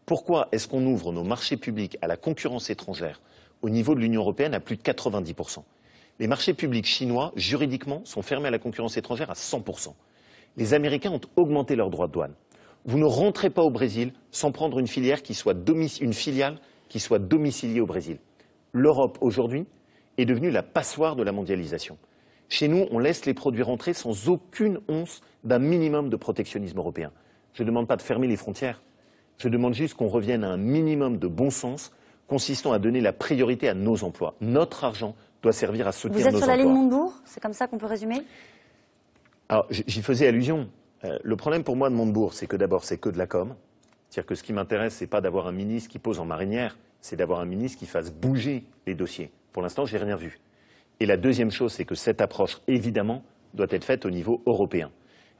Pourquoi est-ce qu'on ouvre nos marchés publics à la concurrence étrangère au niveau de l'Union européenne à plus de 90%? Les marchés publics chinois, juridiquement, sont fermés à la concurrence étrangère à 100%. Les Américains ont augmenté leurs droits de douane. Vous ne rentrez pas au Brésil sans prendre une filiale qui soit domiciliée au Brésil. L'Europe, aujourd'hui, est devenue la passoire de la mondialisation. Chez nous, on laisse les produits rentrer sans aucune once d'un minimum de protectionnisme européen. Je ne demande pas de fermer les frontières. Je demande juste qu'on revienne à un minimum de bon sens consistant à donner la priorité à nos emplois. Notre argent doit servir à soutenir nos emplois. Vous êtes sur la ligne Montebourg? C'est comme ça qu'on peut résumer? Alors, j'y faisais allusion. Le problème pour moi de Montebourg, c'est que d'abord, c'est que de la com. C'est-à-dire que ce qui m'intéresse, c'est pas d'avoir un ministre qui pose en marinière, c'est d'avoir un ministre qui fasse bouger les dossiers. Pour l'instant, j'ai rien vu. Et la deuxième chose, c'est que cette approche, évidemment, doit être faite au niveau européen.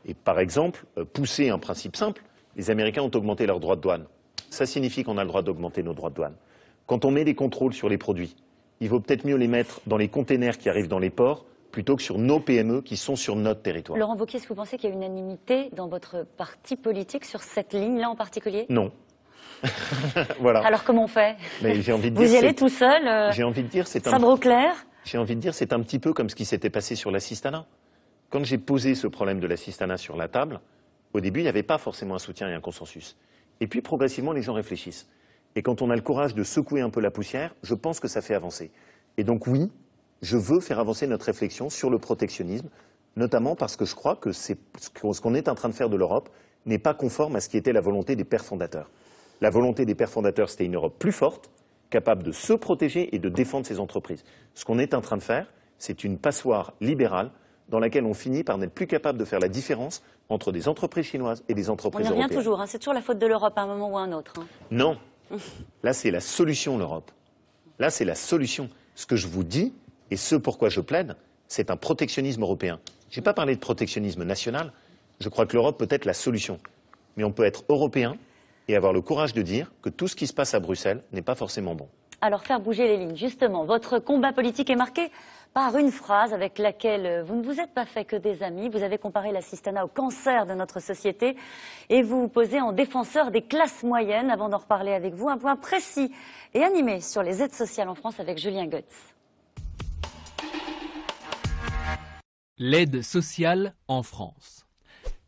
Et par exemple, pousser un principe simple, les Américains ont augmenté leurs droits de douane. Ça signifie qu'on a le droit d'augmenter nos droits de douane. Quand on met des contrôles sur les produits, il vaut peut-être mieux les mettre dans les containers qui arrivent dans les ports plutôt que sur nos PME qui sont sur notre territoire. Laurent Wauquiez, est-ce que vous pensez qu'il y a unanimité dans votre parti politique sur cette ligne-là en particulier? Non. Voilà. Alors comment on fait? Mais j'ai envie de Vous dire, y allez tout seul j'ai envie de dire, c'est sabre au clair? J'ai envie de dire, c'est un petit peu comme ce qui s'était passé sur l'assistanat. Quand j'ai posé ce problème de l'assistanat sur la table, au début, il n'y avait pas forcément un soutien et un consensus. Et puis, progressivement, les gens réfléchissent. Et quand on a le courage de secouer un peu la poussière, je pense que ça fait avancer. Et donc, oui, je veux faire avancer notre réflexion sur le protectionnisme, notamment parce que je crois que ce qu'on est en train de faire de l'Europe n'est pas conforme à ce qui était la volonté des pères fondateurs. La volonté des pères fondateurs, c'était une Europe plus forte, capable de se protéger et de défendre ses entreprises. Ce qu'on est en train de faire, c'est une passoire libérale dans laquelle on finit par n'être plus capable de faire la différence entre des entreprises chinoises et des entreprises européennes. On y revient toujours, hein. C'est toujours la faute de l'Europe à un moment ou à un autre. Hein. Non. Là, c'est la solution, l'Europe. Là, c'est la solution. Ce que je vous dis, et ce pourquoi je plaide, c'est un protectionnisme européen. Je n'ai pas parlé de protectionnisme national. Je crois que l'Europe peut être la solution. Mais on peut être européen et avoir le courage de dire que tout ce qui se passe à Bruxelles n'est pas forcément bon. Alors, faire bouger les lignes, justement. Votre combat politique est marqué par une phrase avec laquelle vous ne vous êtes pas fait que des amis. Vous avez comparé l'assistanat au cancer de notre société et vous vous posez en défenseur des classes moyennes. Avant d'en reparler avec vous, un point précis et animé sur les aides sociales en France avec Julien Goetz. L'aide sociale en France.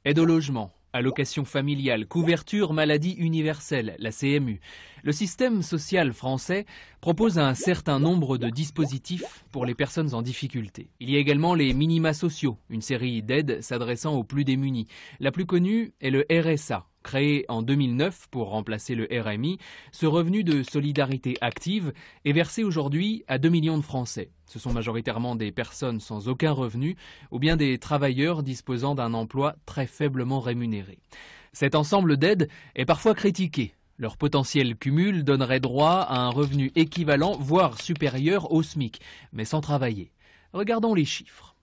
Aide au logement, allocation familiale, couverture maladie universelle, la CMU. Le système social français propose un certain nombre de dispositifs pour les personnes en difficulté. Il y a également les minima sociaux, une série d'aides s'adressant aux plus démunis. La plus connue est le RSA. Créé en 2009 pour remplacer le RMI, ce revenu de solidarité active est versé aujourd'hui à 2 millions de Français. Ce sont majoritairement des personnes sans aucun revenu ou bien des travailleurs disposant d'un emploi très faiblement rémunéré. Cet ensemble d'aides est parfois critiqué. Leur potentiel cumul donnerait droit à un revenu équivalent, voire supérieur au SMIC, mais sans travailler. Regardons les chiffres.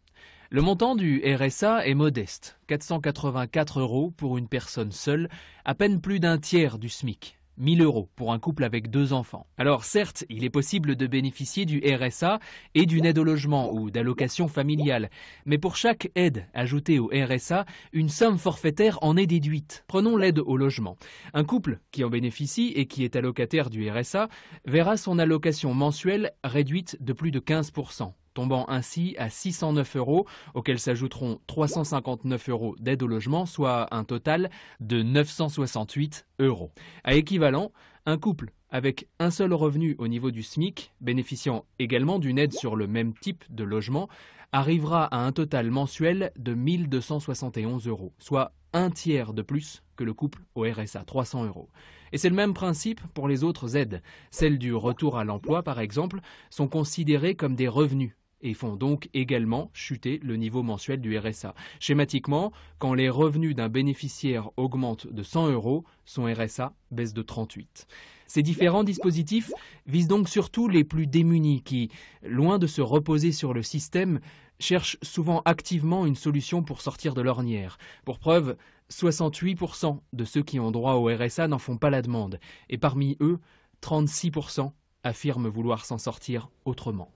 Le montant du RSA est modeste, 484 € pour une personne seule, à peine plus d'un tiers du SMIC, 1 000 € pour un couple avec 2 enfants. Alors certes, il est possible de bénéficier du RSA et d'une aide au logement ou d'allocation familiale, mais pour chaque aide ajoutée au RSA, une somme forfaitaire en est déduite. Prenons l'aide au logement. Un couple qui en bénéficie et qui est allocataire du RSA verra son allocation mensuelle réduite de plus de 15%. Tombant ainsi à 609 €, auxquels s'ajouteront 359 € d'aide au logement, soit un total de 968 €. À équivalent, un couple avec un seul revenu au niveau du SMIC, bénéficiant également d'une aide sur le même type de logement, arrivera à un total mensuel de 1 271 €, soit un tiers de plus que le couple au RSA, 300 €. Et c'est le même principe pour les autres aides. Celles du retour à l'emploi, par exemple, sont considérées comme des revenus et font donc également chuter le niveau mensuel du RSA. Schématiquement, quand les revenus d'un bénéficiaire augmentent de 100 €, son RSA baisse de 38. Ces différents dispositifs visent donc surtout les plus démunis qui, loin de se reposer sur le système, cherchent souvent activement une solution pour sortir de l'ornière. Pour preuve, 68% de ceux qui ont droit au RSA n'en font pas la demande. Et parmi eux, 36% affirment vouloir s'en sortir autrement.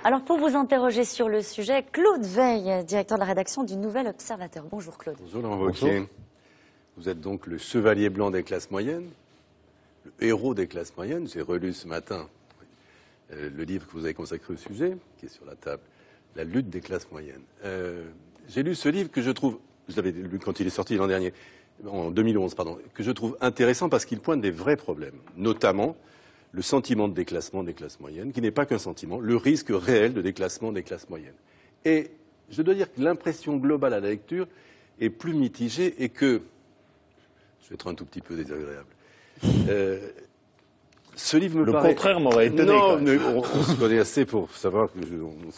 Alors pour vous interroger sur le sujet, Claude Veil, directeur de la rédaction du Nouvel Observateur. Bonjour Claude. Bonjour Laurent Wauquiez. Vous êtes donc le chevalier blanc des classes moyennes, le héros des classes moyennes. J'ai relu ce matin le livre que vous avez consacré au sujet, qui est sur la table, La lutte des classes moyennes. J'ai lu ce livre que je trouve, je l'avais lu quand il est sorti l'an dernier, en 2011, pardon, que je trouve intéressant parce qu'il pointe des vrais problèmes, notamment le sentiment de déclassement des classes moyennes, qui n'est pas qu'un sentiment, le risque réel de déclassement des classes moyennes. Et je dois dire que l'impression globale à la lecture est plus mitigée et que, je vais être un tout petit peu désagréable, ce livre me paraît... Le contraire m'aurait étonné. Non, mais on se connaît assez pour savoir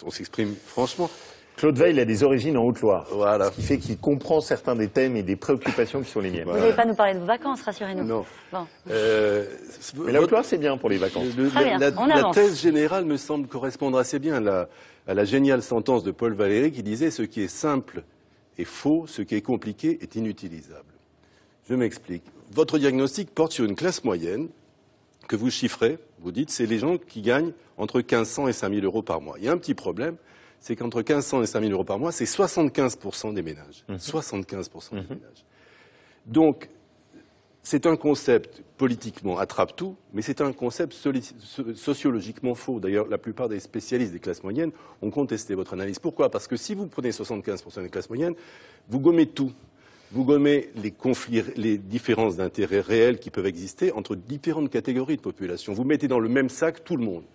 qu'on s'exprime franchement. Claude Veil a des origines en Haute-Loire, voilà. Ce qui fait qu'il comprend certains des thèmes et des préoccupations qui sont les miennes. Vous n'allez pas nous parler de vos vacances, rassurez-nous. Non. Bon. Mais la Haute-Loire, c'est bien pour les vacances. La thèse générale me semble correspondre assez bien à la géniale sentence de Paul Valéry qui disait « Ce qui est simple est faux, ce qui est compliqué est inutilisable ». Je m'explique. Votre diagnostic porte sur une classe moyenne que vous chiffrez, vous dites, c'est les gens qui gagnent entre 1 500 et 5 000 € par mois. Il y a un petit problème, c'est qu'entre 1 500 et 5 000 € par mois, c'est 75% des ménages. 75% des ménages. Donc, C'est un concept politiquement attrape-tout, mais c'est un concept sociologiquement faux. D'ailleurs, la plupart des spécialistes des classes moyennes ont contesté votre analyse. Pourquoi? Parce que si vous prenez 75% des classes moyennes, vous gommez tout. Vous gommez les conflits, les différences d'intérêts réels qui peuvent exister entre différentes catégories de population. Vous mettez dans le même sac tout le monde.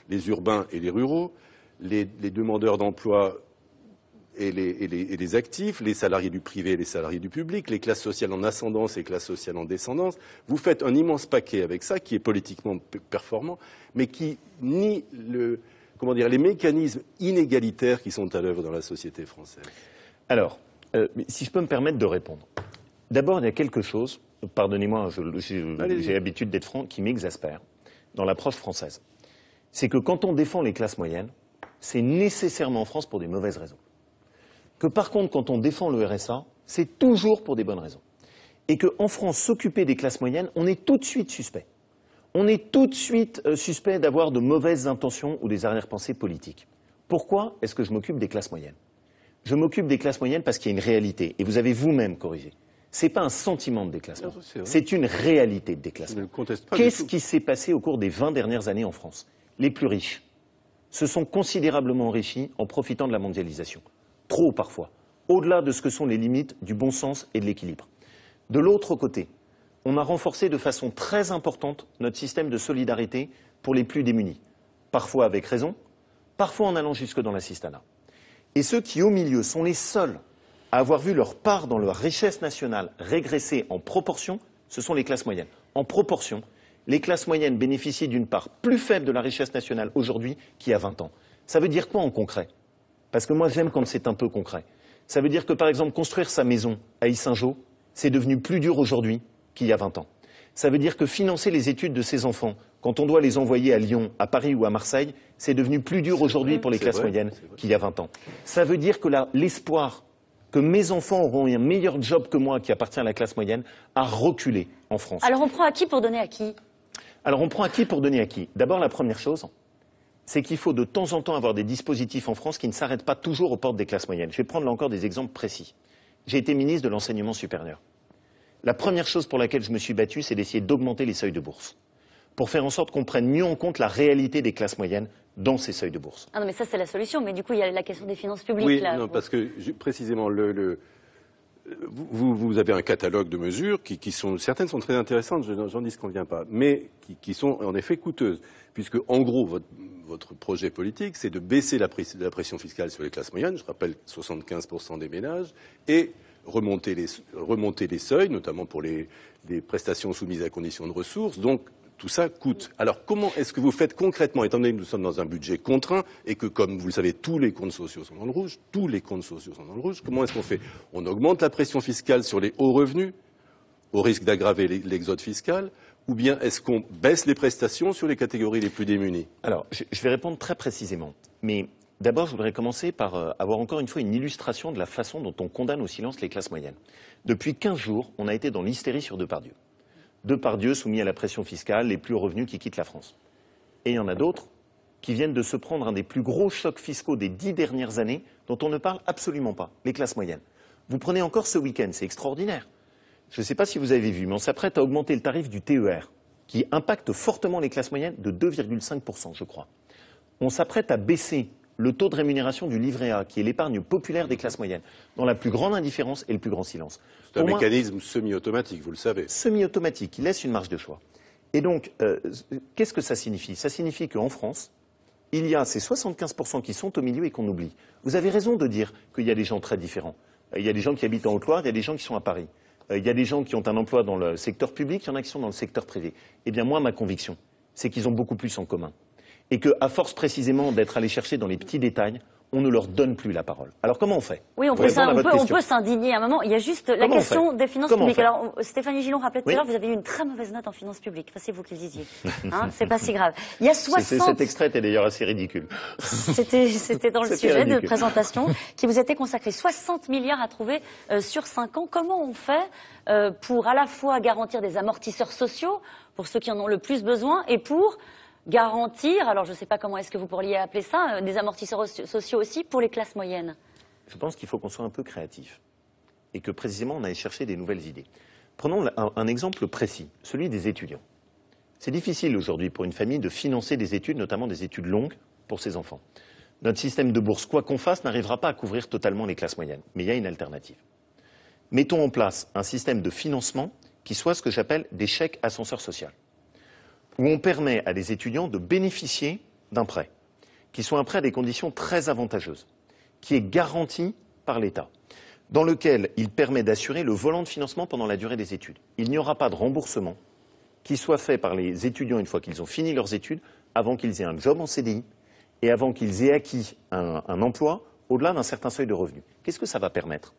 Les urbains et les ruraux, les demandeurs d'emploi et les actifs, les salariés du privé et les salariés du public, les classes sociales en ascendance et les classes sociales en descendance. Vous faites un immense paquet avec ça qui est politiquement performant, mais qui nie les mécanismes inégalitaires qui sont à l'œuvre dans la société française. Alors, si je peux me permettre de répondre. D'abord, il y a quelque chose, pardonnez-moi, j'ai l'habitude d'être franc, qui m'exaspère dans l'approche française. C'est que quand on défend les classes moyennes, c'est nécessairement en France pour des mauvaises raisons. Que par contre, quand on défend le RSA, c'est toujours pour des bonnes raisons. Et qu'en France, s'occuper des classes moyennes, on est tout de suite suspect. On est tout de suite suspect d'avoir de mauvaises intentions ou des arrière-pensées politiques. Pourquoi est-ce que je m'occupe des classes moyennes? Je m'occupe des classes moyennes parce qu'il y a une réalité, et vous avez vous-même corrigé. Ce n'est pas un sentiment de déclassement, c'est une réalité de déclassement. Qu'est-ce qui s'est passé au cours des 20 dernières années en France? Les plus riches se sont considérablement enrichis en profitant de la mondialisation. Trop parfois, au-delà de ce que sont les limites du bon sens et de l'équilibre. De l'autre côté, on a renforcé de façon très importante notre système de solidarité pour les plus démunis. Parfois avec raison, parfois en allant jusque dans l'assistanat. Et ceux qui, au milieu, sont les seuls à avoir vu leur part dans leur richesse nationale régresser en proportion, ce sont les classes moyennes. En proportion, les classes moyennes bénéficient d'une part plus faible de la richesse nationale aujourd'hui qu'il y a 20 ans. Ça veut dire quoi en concret? Parce que moi, j'aime quand c'est un peu concret. Ça veut dire que, par exemple, construire sa maison à Yssingeaux, c'est devenu plus dur aujourd'hui qu'il y a 20 ans. Ça veut dire que financer les études de ses enfants, quand on doit les envoyer à Lyon, à Paris ou à Marseille, c'est devenu plus dur aujourd'hui pour les classes moyennes qu'il y a 20 ans. Ça veut dire que l'espoir que mes enfants auront un meilleur job que moi, qui appartient à la classe moyenne, a reculé en France. Alors on prend à qui pour donner à qui? Alors on prend à qui pour donner à qui? D'abord, la première chose, c'est qu'il faut de temps en temps avoir des dispositifs en France qui ne s'arrêtent pas toujours aux portes des classes moyennes. Je vais prendre là encore des exemples précis. J'ai été ministre de l'enseignement supérieur. La première chose pour laquelle je me suis battu, c'est d'essayer d'augmenter les seuils de bourse, pour faire en sorte qu'on prenne mieux en compte la réalité des classes moyennes dans ces seuils de bourse. Ah non, mais ça c'est la solution, mais du coup il y a la question des finances publiques. Oui, là. Non, parce que précisément, vous avez un catalogue de mesures certaines sont très intéressantes, j'en disconviens pas, mais qui sont en effet coûteuses, puisque en gros, votre projet politique, c'est de baisser la pression fiscale sur les classes moyennes, je rappelle 75% des ménages, et remonter les seuils, notamment pour les prestations soumises à conditions de ressources. Donc, tout ça coûte. Alors, comment est-ce que vous faites concrètement, étant donné que nous sommes dans un budget contraint et que, comme vous le savez, tous les comptes sociaux sont dans le rouge, comment est-ce qu'on fait? On augmente la pression fiscale sur les hauts revenus, au risque d'aggraver l'exode fiscal, ou bien est-ce qu'on baisse les prestations sur les catégories les plus démunies? Alors, je vais répondre très précisément. Mais d'abord, je voudrais commencer par avoir encore une fois une illustration de la façon dont on condamne au silence les classes moyennes. Depuis 15 jours, on a été dans l'hystérie sur Depardieu. Depardieu soumis à la pression fiscale, les plus hauts revenus qui quittent la France. Et il y en a d'autres qui viennent de se prendre un des plus gros chocs fiscaux des 10 dernières années dont on ne parle absolument pas, les classes moyennes. Vous prenez encore ce week-end, c'est extraordinaire. Je ne sais pas si vous avez vu, mais on s'apprête à augmenter le tarif du TER, qui impacte fortement les classes moyennes de 2,5%, je crois. On s'apprête à baisser le taux de rémunération du livret A, qui est l'épargne populaire des classes moyennes, dans la plus grande indifférence et le plus grand silence. C'est un mécanisme semi-automatique, vous le savez. Semi-automatique, qui laisse une marge de choix. Et donc, qu'est-ce que ça signifie? Ça signifie qu'en France, il y a ces 75% qui sont au milieu et qu'on oublie. Vous avez raison de dire qu'il y a des gens très différents. Il y a des gens qui habitent en Haute-Loire, il y a des gens qui sont à Paris. Il y a des gens qui ont un emploi dans le secteur public, il y en a qui sont dans le secteur privé. Eh bien, moi, ma conviction, c'est qu'ils ont beaucoup plus en commun. Et qu'à force précisément d'être allés chercher dans les petits détails, on ne leur donne plus la parole. Alors comment on fait? Oui, on peut s'indigner à un moment. Il y a juste la question des finances publiques. Alors Stéphanie Gillon rappelait tout à l'heure, vous avez eu une très mauvaise note en finances publiques. Enfin, c'est vous qui le disiez. Hein, c'est pas si grave. Il y a 60... Cet extrait était d'ailleurs assez ridicule. C'était dans le sujet de présentation qui vous était consacré. 60 milliards à trouver sur 5 ans. Comment on fait pour à la fois garantir des amortisseurs sociaux pour ceux qui en ont le plus besoin et pour garantir, alors je ne sais pas comment est-ce que vous pourriez appeler ça, des amortisseurs sociaux aussi pour les classes moyennes? Je pense qu'il faut qu'on soit un peu créatif et que précisément on aille chercher des nouvelles idées. Prenons un exemple précis, celui des étudiants. C'est difficile aujourd'hui pour une famille de financer des études, notamment des études longues, pour ses enfants. Notre système de bourse, quoi qu'on fasse, n'arrivera pas à couvrir totalement les classes moyennes. Mais il y a une alternative. Mettons en place un système de financement qui soit ce que j'appelle des chèques ascenseurs social, où on permet à des étudiants de bénéficier d'un prêt, qui soit un prêt à des conditions très avantageuses, qui est garanti par l'État, dans lequel il permet d'assurer le volant de financement pendant la durée des études. Il n'y aura pas de remboursement qui soit fait par les étudiants une fois qu'ils ont fini leurs études, avant qu'ils aient un job en CDI et avant qu'ils aient acquis un emploi au-delà d'un certain seuil de revenus. Qu'est-ce que ça va permettre?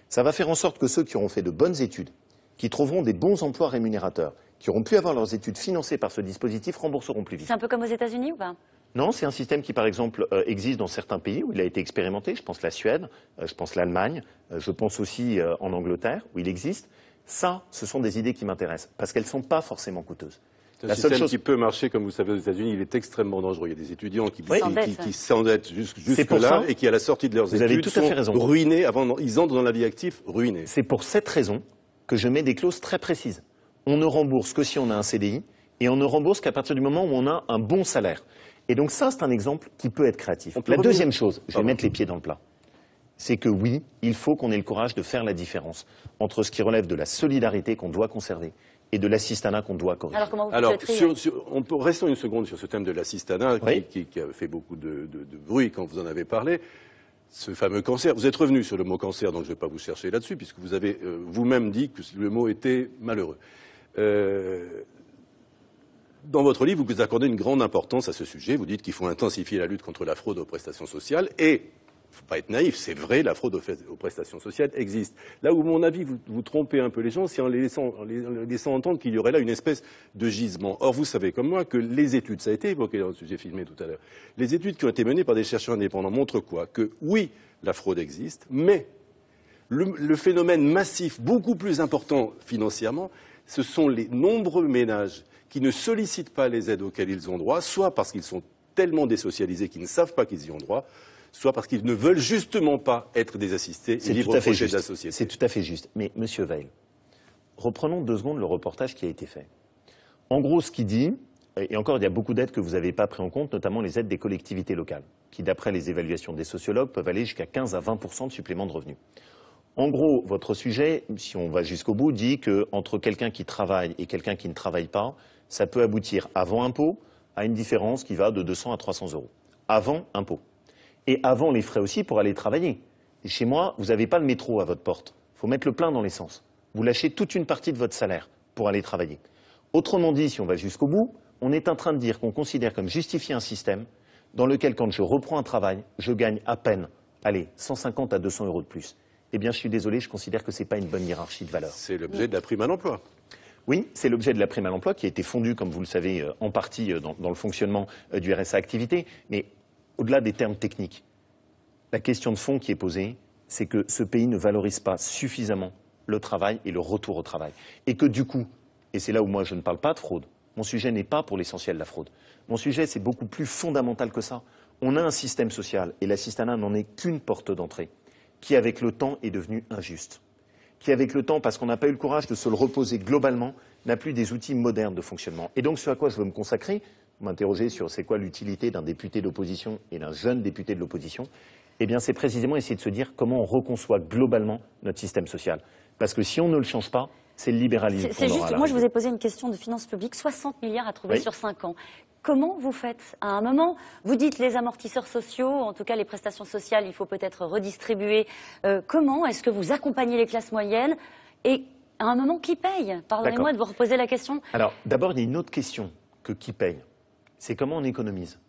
Ça va faire en sorte que ceux qui auront fait de bonnes études, qui trouveront des bons emplois rémunérateurs, qui auront pu avoir leurs études financées par ce dispositif, rembourseront plus vite. C'est un peu comme aux États-Unis ou pas? Non, c'est un système qui, par exemple, existe dans certains pays où il a été expérimenté. Je pense la Suède, je pense l'Allemagne, je pense aussi en Angleterre, où il existe. Ça, ce sont des idées qui m'intéressent, parce qu'elles ne sont pas forcément coûteuses. C'est un système qui peut marcher, comme vous savez, aux États-Unis, il est extrêmement dangereux. Il y a des étudiants qui s'endettent jusque-là et qui, à la sortie de leurs études, sont ruinés. Ils entrent dans la vie active ruinés. C'est pour cette raison que je mets des clauses très précises. On ne rembourse que si on a un CDI et on ne rembourse qu'à partir du moment où on a un bon salaire. Et donc ça, c'est un exemple qui peut être créatif. La deuxième chose, je vais mettre les pieds dans le plat, c'est que oui, il faut qu'on ait le courage de faire la différence entre ce qui relève de la solidarité qu'on doit conserver et de l'assistanat qu'on doit corriger. Alors, comment vous restons une seconde sur ce thème de l'assistanat qui a fait beaucoup de bruit quand vous en avez parlé. Ce fameux cancer, vous êtes revenu sur le mot cancer, donc je ne vais pas vous chercher là-dessus, puisque vous avez vous-même dit que le mot était malheureux. Dans votre livre, vous accordez une grande importance à ce sujet. Vous dites qu'il faut intensifier la lutte contre la fraude aux prestations sociales et il ne faut pas être naïf, c'est vrai, la fraude aux prestations sociales existe. Là où, à mon avis, vous trompez un peu les gens, c'est en les laissant entendre qu'il y aurait là une espèce de gisement. Or, vous savez comme moi que les études, ça a été évoqué dans le sujet filmé tout à l'heure, les études qui ont été menées par des chercheurs indépendants montrent quoi? Que oui, la fraude existe, mais le phénomène massif, beaucoup plus important financièrement, ce sont les nombreux ménages qui ne sollicitent pas les aides auxquelles ils ont droit, soit parce qu'ils sont tellement désocialisés qu'ils ne savent pas qu'ils y ont droit, soit parce qu'ils ne veulent justement pas être des assistés et libre projet de la société. C'est tout à fait juste. Mais, Monsieur Veil, reprenons 2 secondes le reportage qui a été fait. En gros, ce qu'il dit, et encore, il y a beaucoup d'aides que vous n'avez pas pris en compte, notamment les aides des collectivités locales, qui, d'après les évaluations des sociologues, peuvent aller jusqu'à 15 à 20% de supplément de revenus. En gros, votre sujet, si on va jusqu'au bout, dit qu'entre quelqu'un qui travaille et quelqu'un qui ne travaille pas, ça peut aboutir, avant impôt, à une différence qui va de 200 à 300 €. Avant impôt. Et avant les frais aussi pour aller travailler. Et chez moi, vous n'avez pas le métro à votre porte. Il faut mettre le plein dans l'essence. Vous lâchez toute une partie de votre salaire pour aller travailler. Autrement dit, si on va jusqu'au bout, on est en train de dire qu'on considère comme justifié un système dans lequel, quand je reprends un travail, je gagne à peine, 150 à 200 € de plus. Eh bien, je suis désolé, je considère que ce n'est pas une bonne hiérarchie de valeurs. C'est l'objet de la prime à l'emploi. Oui, c'est l'objet de la prime à l'emploi qui a été fondue, comme vous le savez, en partie dans le fonctionnement du RSA activité. Mais au-delà des termes techniques, la question de fond qui est posée, c'est que ce pays ne valorise pas suffisamment le travail et le retour au travail. Et que du coup, et c'est là où moi je ne parle pas de fraude, mon sujet n'est pas pour l'essentiel la fraude. Mon sujet, c'est beaucoup plus fondamental que ça. On a un système social, et l'assistanat n'en est qu'une porte d'entrée, qui avec le temps est devenu injuste. Qui avec le temps, parce qu'on n'a pas eu le courage de se le reposer globalement, n'a plus des outils modernes de fonctionnement. Et donc ce à quoi je veux me consacrer, vous m'interrogez sur c'est quoi l'utilité d'un député d'opposition et d'un jeune député de l'opposition, eh bien c'est précisément essayer de se dire comment on reconçoit globalement notre système social. Parce que si on ne le change pas, c'est le libéralisme. C'est juste, moi je vous ai posé une question de finances publiques, 60 milliards à trouver sur 5 ans. Comment vous faites? À un moment, vous dites les amortisseurs sociaux, en tout cas les prestations sociales, il faut peut-être redistribuer. Comment est-ce que vous accompagnez les classes moyennes? Et à un moment, qui paye? Pardonnez-moi de vous reposer la question. Alors, d'abord, il y a une autre question que qui paye. C'est comment on économise.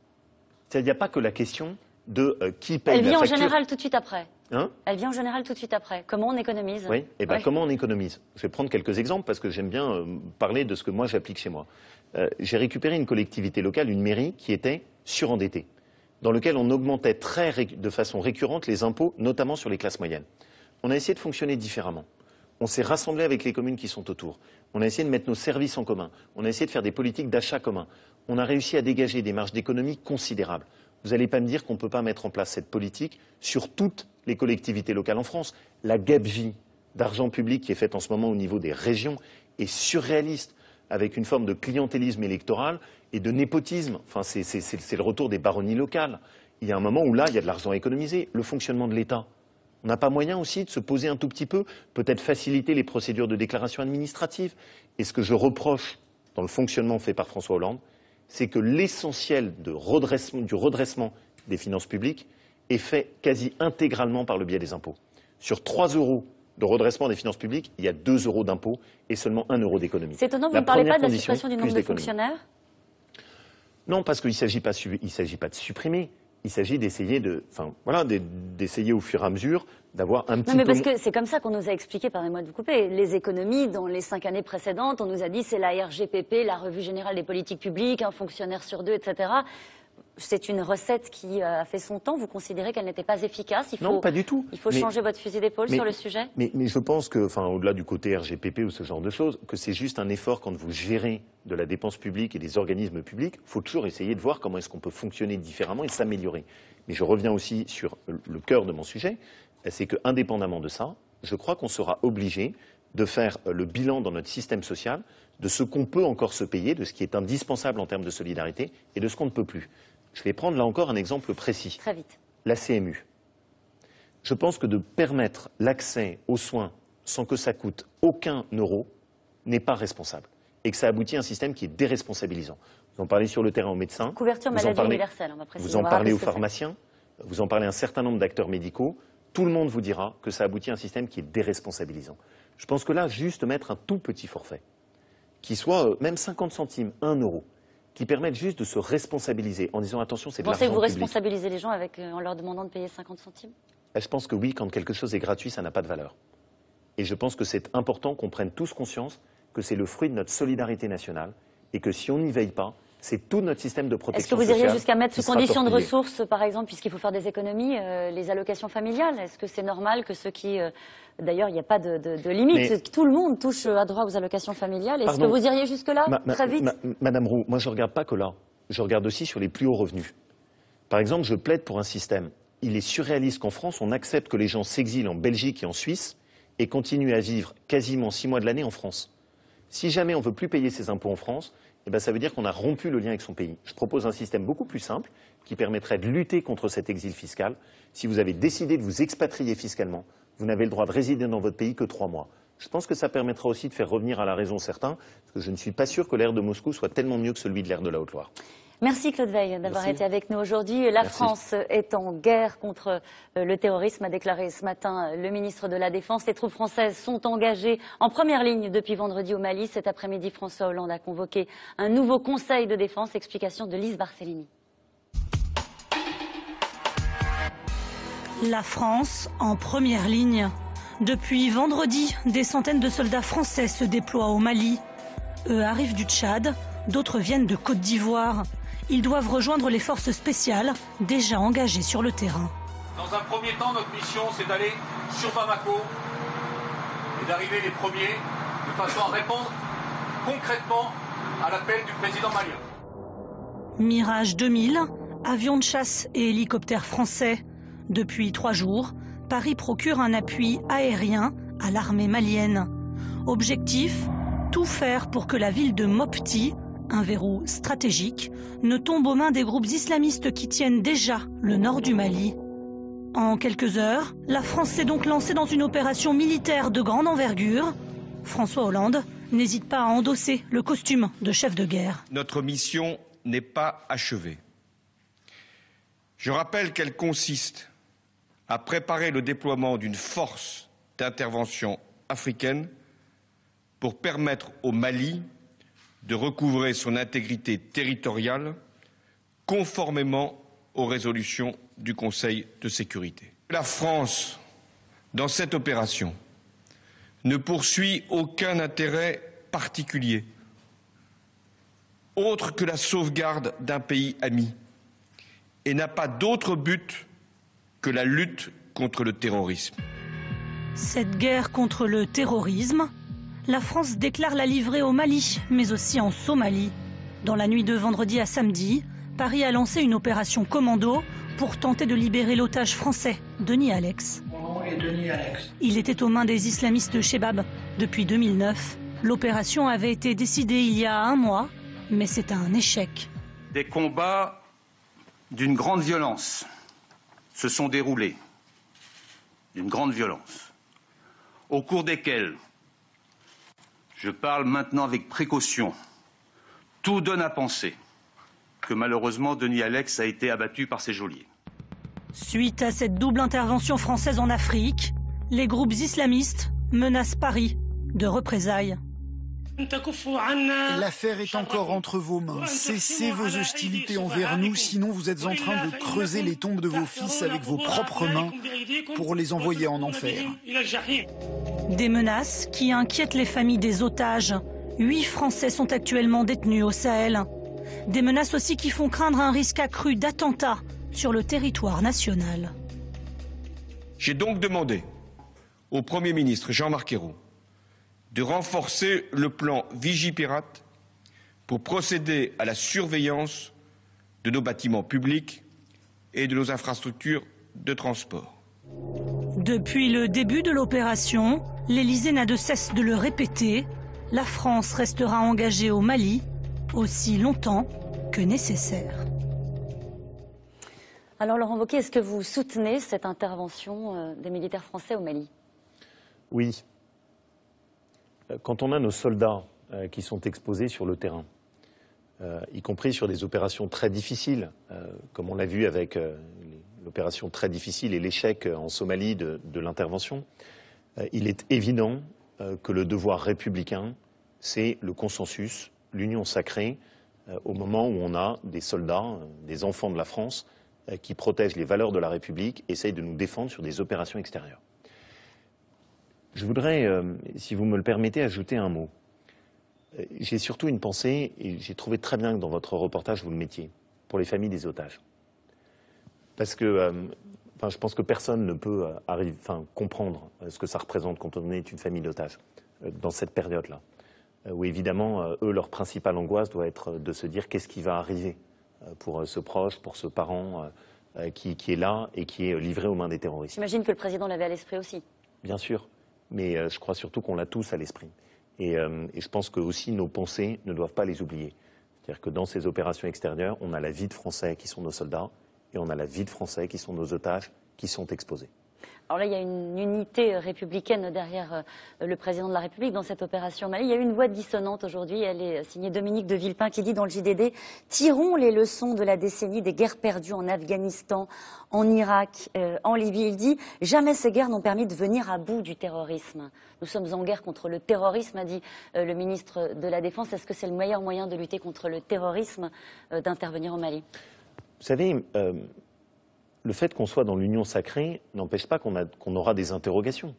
C'est-à-dire, il n'y a pas que la question de qui paye la facture. Elle vient en général tout de suite après. Hein? Elle vient en général tout de suite après. Comment on économise? Oui, et bien comment on économise? Je vais prendre quelques exemples parce que j'aime bien parler de ce que moi j'applique chez moi. J'ai récupéré une collectivité locale, une mairie, qui était surendettée, dans laquelle on augmentait de façon récurrente les impôts, notamment sur les classes moyennes. On a essayé de fonctionner différemment. On s'est rassemblé avec les communes qui sont autour. On a essayé de mettre nos services en commun. On a essayé de faire des politiques d'achat commun. On a réussi à dégager des marges d'économie considérables. Vous n'allez pas me dire qu'on ne peut pas mettre en place cette politique sur toutes les collectivités locales en France. La gabegie d'argent public qui est faite en ce moment au niveau des régions est surréaliste, avec une forme de clientélisme électoral et de népotisme. Enfin, c'est le retour des baronnies locales. Il y a un moment où là, il y a de l'argent économisé. Le fonctionnement de l'État. On n'a pas moyen aussi de se poser un tout petit peu, peut-être faciliter les procédures de déclaration administrative. Et ce que je reproche dans le fonctionnement fait par François Hollande, c'est que l'essentiel du redressement des finances publiques est fait quasi intégralement par le biais des impôts. Sur 3 € de redressement des finances publiques, il y a 2 € d'impôts et seulement 1 € d'économie. C'est étonnant, vous ne parlez pas de la suppression du nombre de fonctionnaires? Non, parce qu'il ne s'agit pas de supprimer. Il s'agit d'essayer d'essayer au fur et à mesure d'avoir un petit peu... Non, mais parce que c'est comme ça qu'on nous a expliqué, pardonnez-moi de vous couper, les économies dans les 5 années précédentes. On nous a dit c'est la RGPP, la Revue Générale des Politiques Publiques, un fonctionnaire sur 2, etc. C'est une recette qui a fait son temps. Vous considérez qu'elle n'était pas efficace? Non, pas du tout. Il faut changer votre fusil d'épaule sur le sujet? Mais je pense que, au-delà du côté RGPP ou ce genre de choses, que c'est juste un effort quand vous gérez de la dépense publique et des organismes publics. Il faut toujours essayer de voir comment est-ce qu'on peut fonctionner différemment et s'améliorer. Mais je reviens aussi sur le cœur de mon sujet, c'est qu'indépendamment de ça, je crois qu'on sera obligé de faire le bilan dans notre système social de ce qu'on peut encore se payer, de ce qui est indispensable en termes de solidarité et de ce qu'on ne peut plus. Je vais prendre là encore un exemple précis. Très vite. La CMU. Je pense que de permettre l'accès aux soins sans que ça coûte aucun euro n'est pas responsable. Et que ça aboutit à un système qui est déresponsabilisant. Vous en parlez sur le terrain aux médecins. Couverture maladie universelle, on va préciser. Vous en parlez aux pharmaciens. Vous en parlez à un certain nombre d'acteurs médicaux. Tout le monde vous dira que ça aboutit à un système qui est déresponsabilisant. Je pense que là, juste mettre un tout petit forfait, qui soit même 50 centimes, 1 euro, qui permettent juste de se responsabiliser en disant attention, c'est de l'argent public. Pensez-vous responsabiliser les gens en leur demandant de payer 50 centimes? Je pense que oui, quand quelque chose est gratuit, ça n'a pas de valeur. Et je pense que c'est important qu'on prenne tous conscience que c'est le fruit de notre solidarité nationale et que si on n'y veille pas, c'est tout notre système de protection sociale. Est-ce que vous iriez jusqu'à mettre sous condition de ressources, par exemple, puisqu'il faut faire des économies, les allocations familiales? Est-ce que c'est normal que ceux qui... D'ailleurs, il n'y a pas de limite. Mais... Tout le monde touche à droit aux allocations familiales. Est-ce que vous iriez jusque-là, très vite? Madame Roux, moi je ne regarde pas que là. Je regarde aussi sur les plus hauts revenus. Par exemple, je plaide pour un système. Il est surréaliste qu'en France, on accepte que les gens s'exilent en Belgique et en Suisse et continuent à vivre quasiment 6 mois de l'année en France. Si jamais on ne veut plus payer ses impôts en France, ça veut dire qu'on a rompu le lien avec son pays. Je propose un système beaucoup plus simple qui permettrait de lutter contre cet exil fiscal. Si vous avez décidé de vous expatrier fiscalement, vous n'avez le droit de résider dans votre pays que 3 mois. Je pense que ça permettra aussi de faire revenir à la raison certains, parce que je ne suis pas sûr que l'air de Moscou soit tellement mieux que celui de l'air de la Haute-Loire. Merci Claude Veil d'avoir été avec nous aujourd'hui. La France est en guerre contre le terrorisme, a déclaré ce matin le ministre de la Défense. Les troupes françaises sont engagées en première ligne depuis vendredi au Mali. Cet après-midi, François Hollande a convoqué un nouveau conseil de défense. Explication de Lise Barcellini. La France en première ligne. Depuis vendredi, des centaines de soldats français se déploient au Mali. Eux arrivent du Tchad, d'autres viennent de Côte d'Ivoire. Ils doivent rejoindre les forces spéciales déjà engagées sur le terrain. Dans un premier temps, notre mission, c'est d'aller sur Bamako et d'arriver les premiers de façon à répondre concrètement à l'appel du président malien. Mirage 2000, avions de chasse et hélicoptères français. Depuis 3 jours, Paris procure un appui aérien à l'armée malienne. Objectif, tout faire pour que la ville de Mopti, un verrou stratégique, ne tombe aux mains des groupes islamistes qui tiennent déjà le nord du Mali. En quelques heures, la France s'est donc lancée dans une opération militaire de grande envergure. François Hollande n'hésite pas à endosser le costume de chef de guerre. Notre mission n'est pas achevée. Je rappelle qu'elle consiste à préparer le déploiement d'une force d'intervention africaine pour permettre au Mali de recouvrer son intégrité territoriale conformément aux résolutions du Conseil de sécurité. La France, dans cette opération, ne poursuit aucun intérêt particulier, autre que la sauvegarde d'un pays ami, et n'a pas d'autre but que la lutte contre le terrorisme. Cette guerre contre le terrorisme, la France déclare la livrer au Mali, mais aussi en Somalie. Dans la nuit de vendredi à samedi, Paris a lancé une opération commando pour tenter de libérer l'otage français, Denis Alex. Mon nom est et Denis Alex. Il était aux mains des islamistes Chebab depuis 2009. L'opération avait été décidée il y a un mois, mais c'est un échec. Des combats d'une grande violence se sont déroulés, d'une grande violence, au cours desquels, je parle maintenant avec précaution, tout donne à penser que malheureusement Denis Alex a été abattu par ses geôliers. Suite à cette double intervention française en Afrique, les groupes islamistes menacent Paris de représailles. L'affaire est encore entre vos mains. Cessez vos hostilités envers nous, sinon vous êtes en train de creuser les tombes de vos fils avec vos propres mains pour les envoyer en enfer. Des menaces qui inquiètent les familles des otages. 8 Français sont actuellement détenus au Sahel. Des menaces aussi qui font craindre un risque accru d'attentats sur le territoire national. J'ai donc demandé au Premier ministre Jean-Marc Ayrault de renforcer le plan Vigipirate pour procéder à la surveillance de nos bâtiments publics et de nos infrastructures de transport. Depuis le début de l'opération, l'Élysée n'a de cesse de le répéter, la France restera engagée au Mali aussi longtemps que nécessaire. Alors Laurent Wauquiez, est-ce que vous soutenez cette intervention des militaires français au Mali? Oui. Quand on a nos soldats qui sont exposés sur le terrain, y compris sur des opérations très difficiles, comme on l'a vu avec l'opération très difficile et l'échec en Somalie de l'intervention, il est évident que le devoir républicain, c'est le consensus, l'union sacrée, au moment où on a des soldats, des enfants de la France, qui protègent les valeurs de la République, essayent de nous défendre sur des opérations extérieures. Je voudrais, si vous me le permettez, ajouter un mot. J'ai surtout une pensée, et j'ai trouvé très bien que dans votre reportage vous le mettiez, pour les familles des otages. Parce que je pense que personne ne peut comprendre ce que ça représente quand on est une famille d'otages dans cette période-là. Où évidemment, eux, leur principale angoisse doit être de se dire qu'est-ce qui va arriver pour ce proche, pour ce parent qui est là et qui est livré aux mains des terroristes. J'imagine que le président l'avait à l'esprit aussi. Bien sûr, mais je crois surtout qu'on l'a tous à l'esprit. Et je pense que aussi nos pensées ne doivent pas les oublier. C'est-à-dire que dans ces opérations extérieures, on a la vie de Français qui sont nos soldats et on a la vie de Français qui sont nos otages qui sont exposés. Alors là, il y a une unité républicaine derrière le président de la République dans cette opération Mali. Il y a eu une voix dissonante aujourd'hui. Elle est signée Dominique de Villepin qui dit dans le JDD « Tirons les leçons de la décennie des guerres perdues en Afghanistan, en Irak, en Libye ». Il dit « Jamais ces guerres n'ont permis de venir à bout du terrorisme. Nous sommes en guerre contre le terrorisme », a dit le ministre de la Défense. Est-ce que c'est le meilleur moyen de lutter contre le terrorisme d'intervenir au Mali? Vous savez, le fait qu'on soit dans l'union sacrée n'empêche pas qu'on aura des interrogations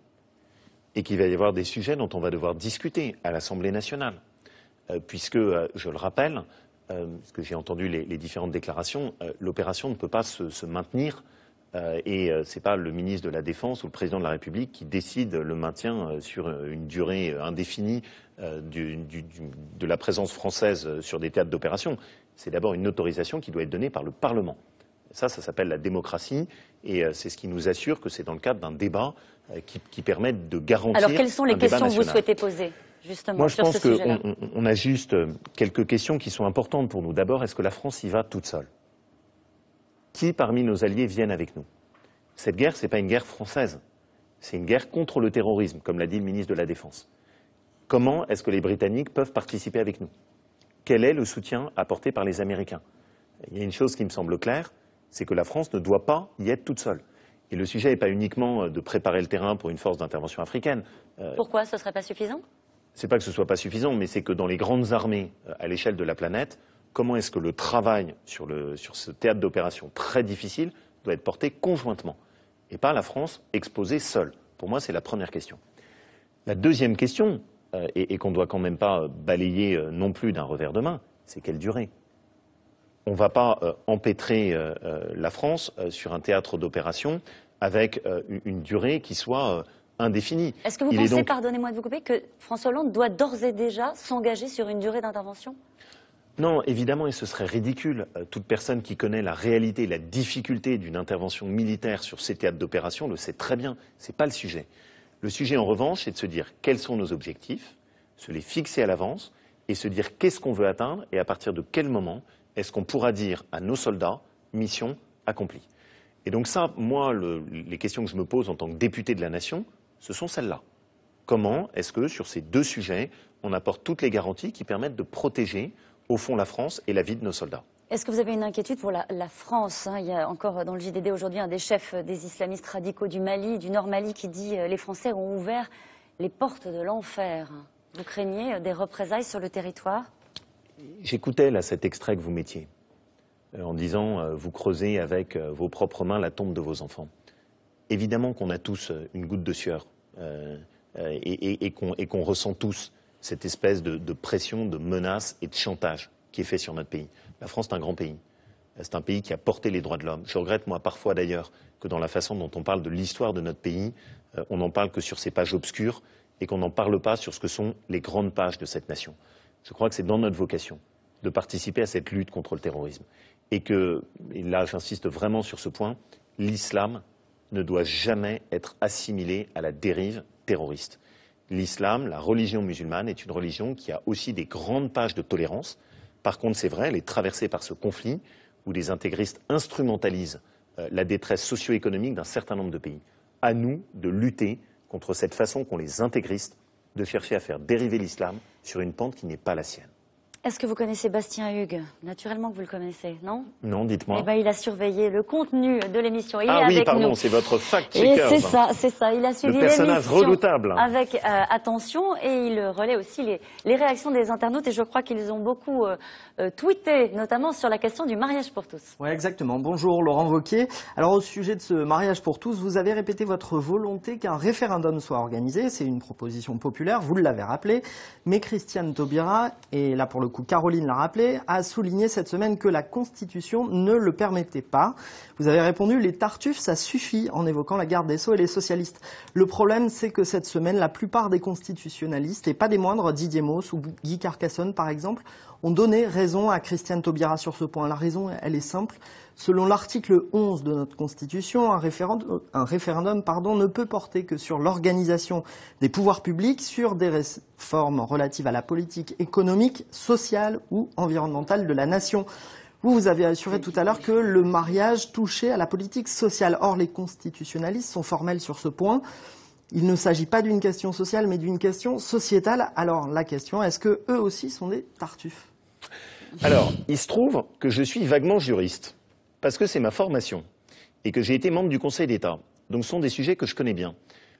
et qu'il va y avoir des sujets dont on va devoir discuter à l'Assemblée nationale. Puisque, je le rappelle, parce que j'ai entendu les différentes déclarations, l'opération ne peut pas se maintenir et ce n'est pas le ministre de la Défense ou le président de la République qui décide le maintien sur une durée indéfinie de la présence française sur des théâtres d'opération. C'est d'abord une autorisation qui doit être donnée par le Parlement. Ça s'appelle la démocratie et c'est ce qui nous assure que c'est dans le cadre d'un débat qui permet de garantir. Alors quelles sont les questions que vous souhaitez poser justement Moi, je sur pense ce sujet-là? qu'on a juste quelques questions qui sont importantes pour nous. D'abord, est-ce que la France y va toute seule? Qui parmi nos alliés viennent avec nous? Cette guerre, ce n'est pas une guerre française. C'est une guerre contre le terrorisme, comme l'a dit le ministre de la Défense. Comment est-ce que les Britanniques peuvent participer avec nous? Quel est le soutien apporté par les Américains? Il y a une chose qui me semble claire, c'est que la France ne doit pas y être toute seule. Et le sujet n'est pas uniquement de préparer le terrain pour une force d'intervention africaine. Pourquoi ce ne serait pas suffisant? Ce n'est pas que ce ne soit pas suffisant, mais c'est que dans les grandes armées à l'échelle de la planète, comment est-ce que le travail sur ce théâtre d'opération très difficile doit être porté conjointement et pas la France exposée seule? Pour moi, c'est la première question. La deuxième question, et qu'on ne doit quand même pas balayer non plus d'un revers de main, c'est quelle durée? On ne va pas empêtrer la France sur un théâtre d'opération avec une durée qui soit indéfinie. Est-ce que vous pensez, pardonnez-moi de vous couper, que François Hollande doit d'ores et déjà s'engager sur une durée d'intervention? Non, évidemment, et ce serait ridicule. Toute personne qui connaît la réalité, la difficulté d'une intervention militaire sur ces théâtres d'opération le sait très bien. Ce n'est pas le sujet. Le sujet, en revanche, c'est de se dire quels sont nos objectifs, se les fixer à l'avance et se dire qu'est-ce qu'on veut atteindre et à partir de quel moment est-ce qu'on pourra dire à nos soldats mission accomplie. Et donc ça, moi, les questions que je me pose en tant que député de la nation, ce sont celles-là. Comment est-ce que sur ces deux sujets, on apporte toutes les garanties qui permettent de protéger au fond la France et la vie de nos soldats? Est-ce que vous avez une inquiétude pour la France, hein? Il y a encore dans le JDD aujourd'hui un des chefs des islamistes radicaux du Mali, du Nord Mali, qui dit les Français ont ouvert les portes de l'enfer. Vous craignez des représailles sur le territoire? J'écoutais là cet extrait que vous mettiez, en disant vous creusez avec vos propres mains la tombe de vos enfants. Évidemment qu'on a tous une goutte de sueur et qu'on ressent tous cette espèce de pression, de menace et de chantage qui est fait sur notre pays. La France, c'est un grand pays. C'est un pays qui a porté les droits de l'homme. Je regrette, moi, parfois d'ailleurs, que dans la façon dont on parle de l'histoire de notre pays, on n'en parle que sur ces pages obscures et qu'on n'en parle pas sur ce que sont les grandes pages de cette nation. Je crois que c'est dans notre vocation de participer à cette lutte contre le terrorisme. Et là, j'insiste vraiment sur ce point, l'islam ne doit jamais être assimilé à la dérive terroriste. L'islam, la religion musulmane, est une religion qui a aussi des grandes pages de tolérance. Par contre, c'est vrai, elle est traversée par ce conflit où les intégristes instrumentalisent la détresse socio-économique d'un certain nombre de pays. À nous de lutter contre cette façon qu'ont les intégristes de chercher à faire dériver l'islam sur une pente qui n'est pas la sienne. Est-ce que vous connaissez Bastien Hugues? Naturellement que vous le connaissez, non? Non, dites-moi. Eh ben, il a surveillé le contenu de l'émission. Il est oui, avec pardon, nous. c'est votre fact-checker. C'est ça. Il a suivi le personnage l'émission redoutable. avec attention et il relaie aussi les réactions des internautes. Et je crois qu'ils ont beaucoup tweeté, notamment sur la question du mariage pour tous. Oui, exactement. Bonjour Laurent Wauquiez. Alors au sujet de ce mariage pour tous, vous avez répété votre volonté qu'un référendum soit organisé. C'est une proposition populaire, vous l'avez rappelé. Mais Christiane Taubira, et là pour le coup Caroline l'a rappelé, a souligné cette semaine que la Constitution ne le permettait pas. Vous avez répondu, les tartuffes, ça suffit, en évoquant la garde des Sceaux et les socialistes. Le problème, c'est que cette semaine, la plupart des constitutionnalistes, et pas des moindres, Didier Mauss ou Guy Carcassonne par exemple, ont donné raison à Christiane Taubira sur ce point. La raison, elle est simple. Selon l'article 11 de notre Constitution, un référendum ne peut porter que sur l'organisation des pouvoirs publics, sur des réformes relatives à la politique économique, sociale ou environnementale de la nation. Vous avez assuré tout à l'heure que le mariage touchait à la politique sociale. Or, les constitutionnalistes sont formels sur ce point. Il ne s'agit pas d'une question sociale, mais d'une question sociétale. Alors, la question, est-ce que eux aussi sont des tartuffes? Alors, il se trouve que je suis vaguement juriste, parce que c'est ma formation, et que j'ai été membre du Conseil d'État. Donc ce sont des sujets que je connais bien.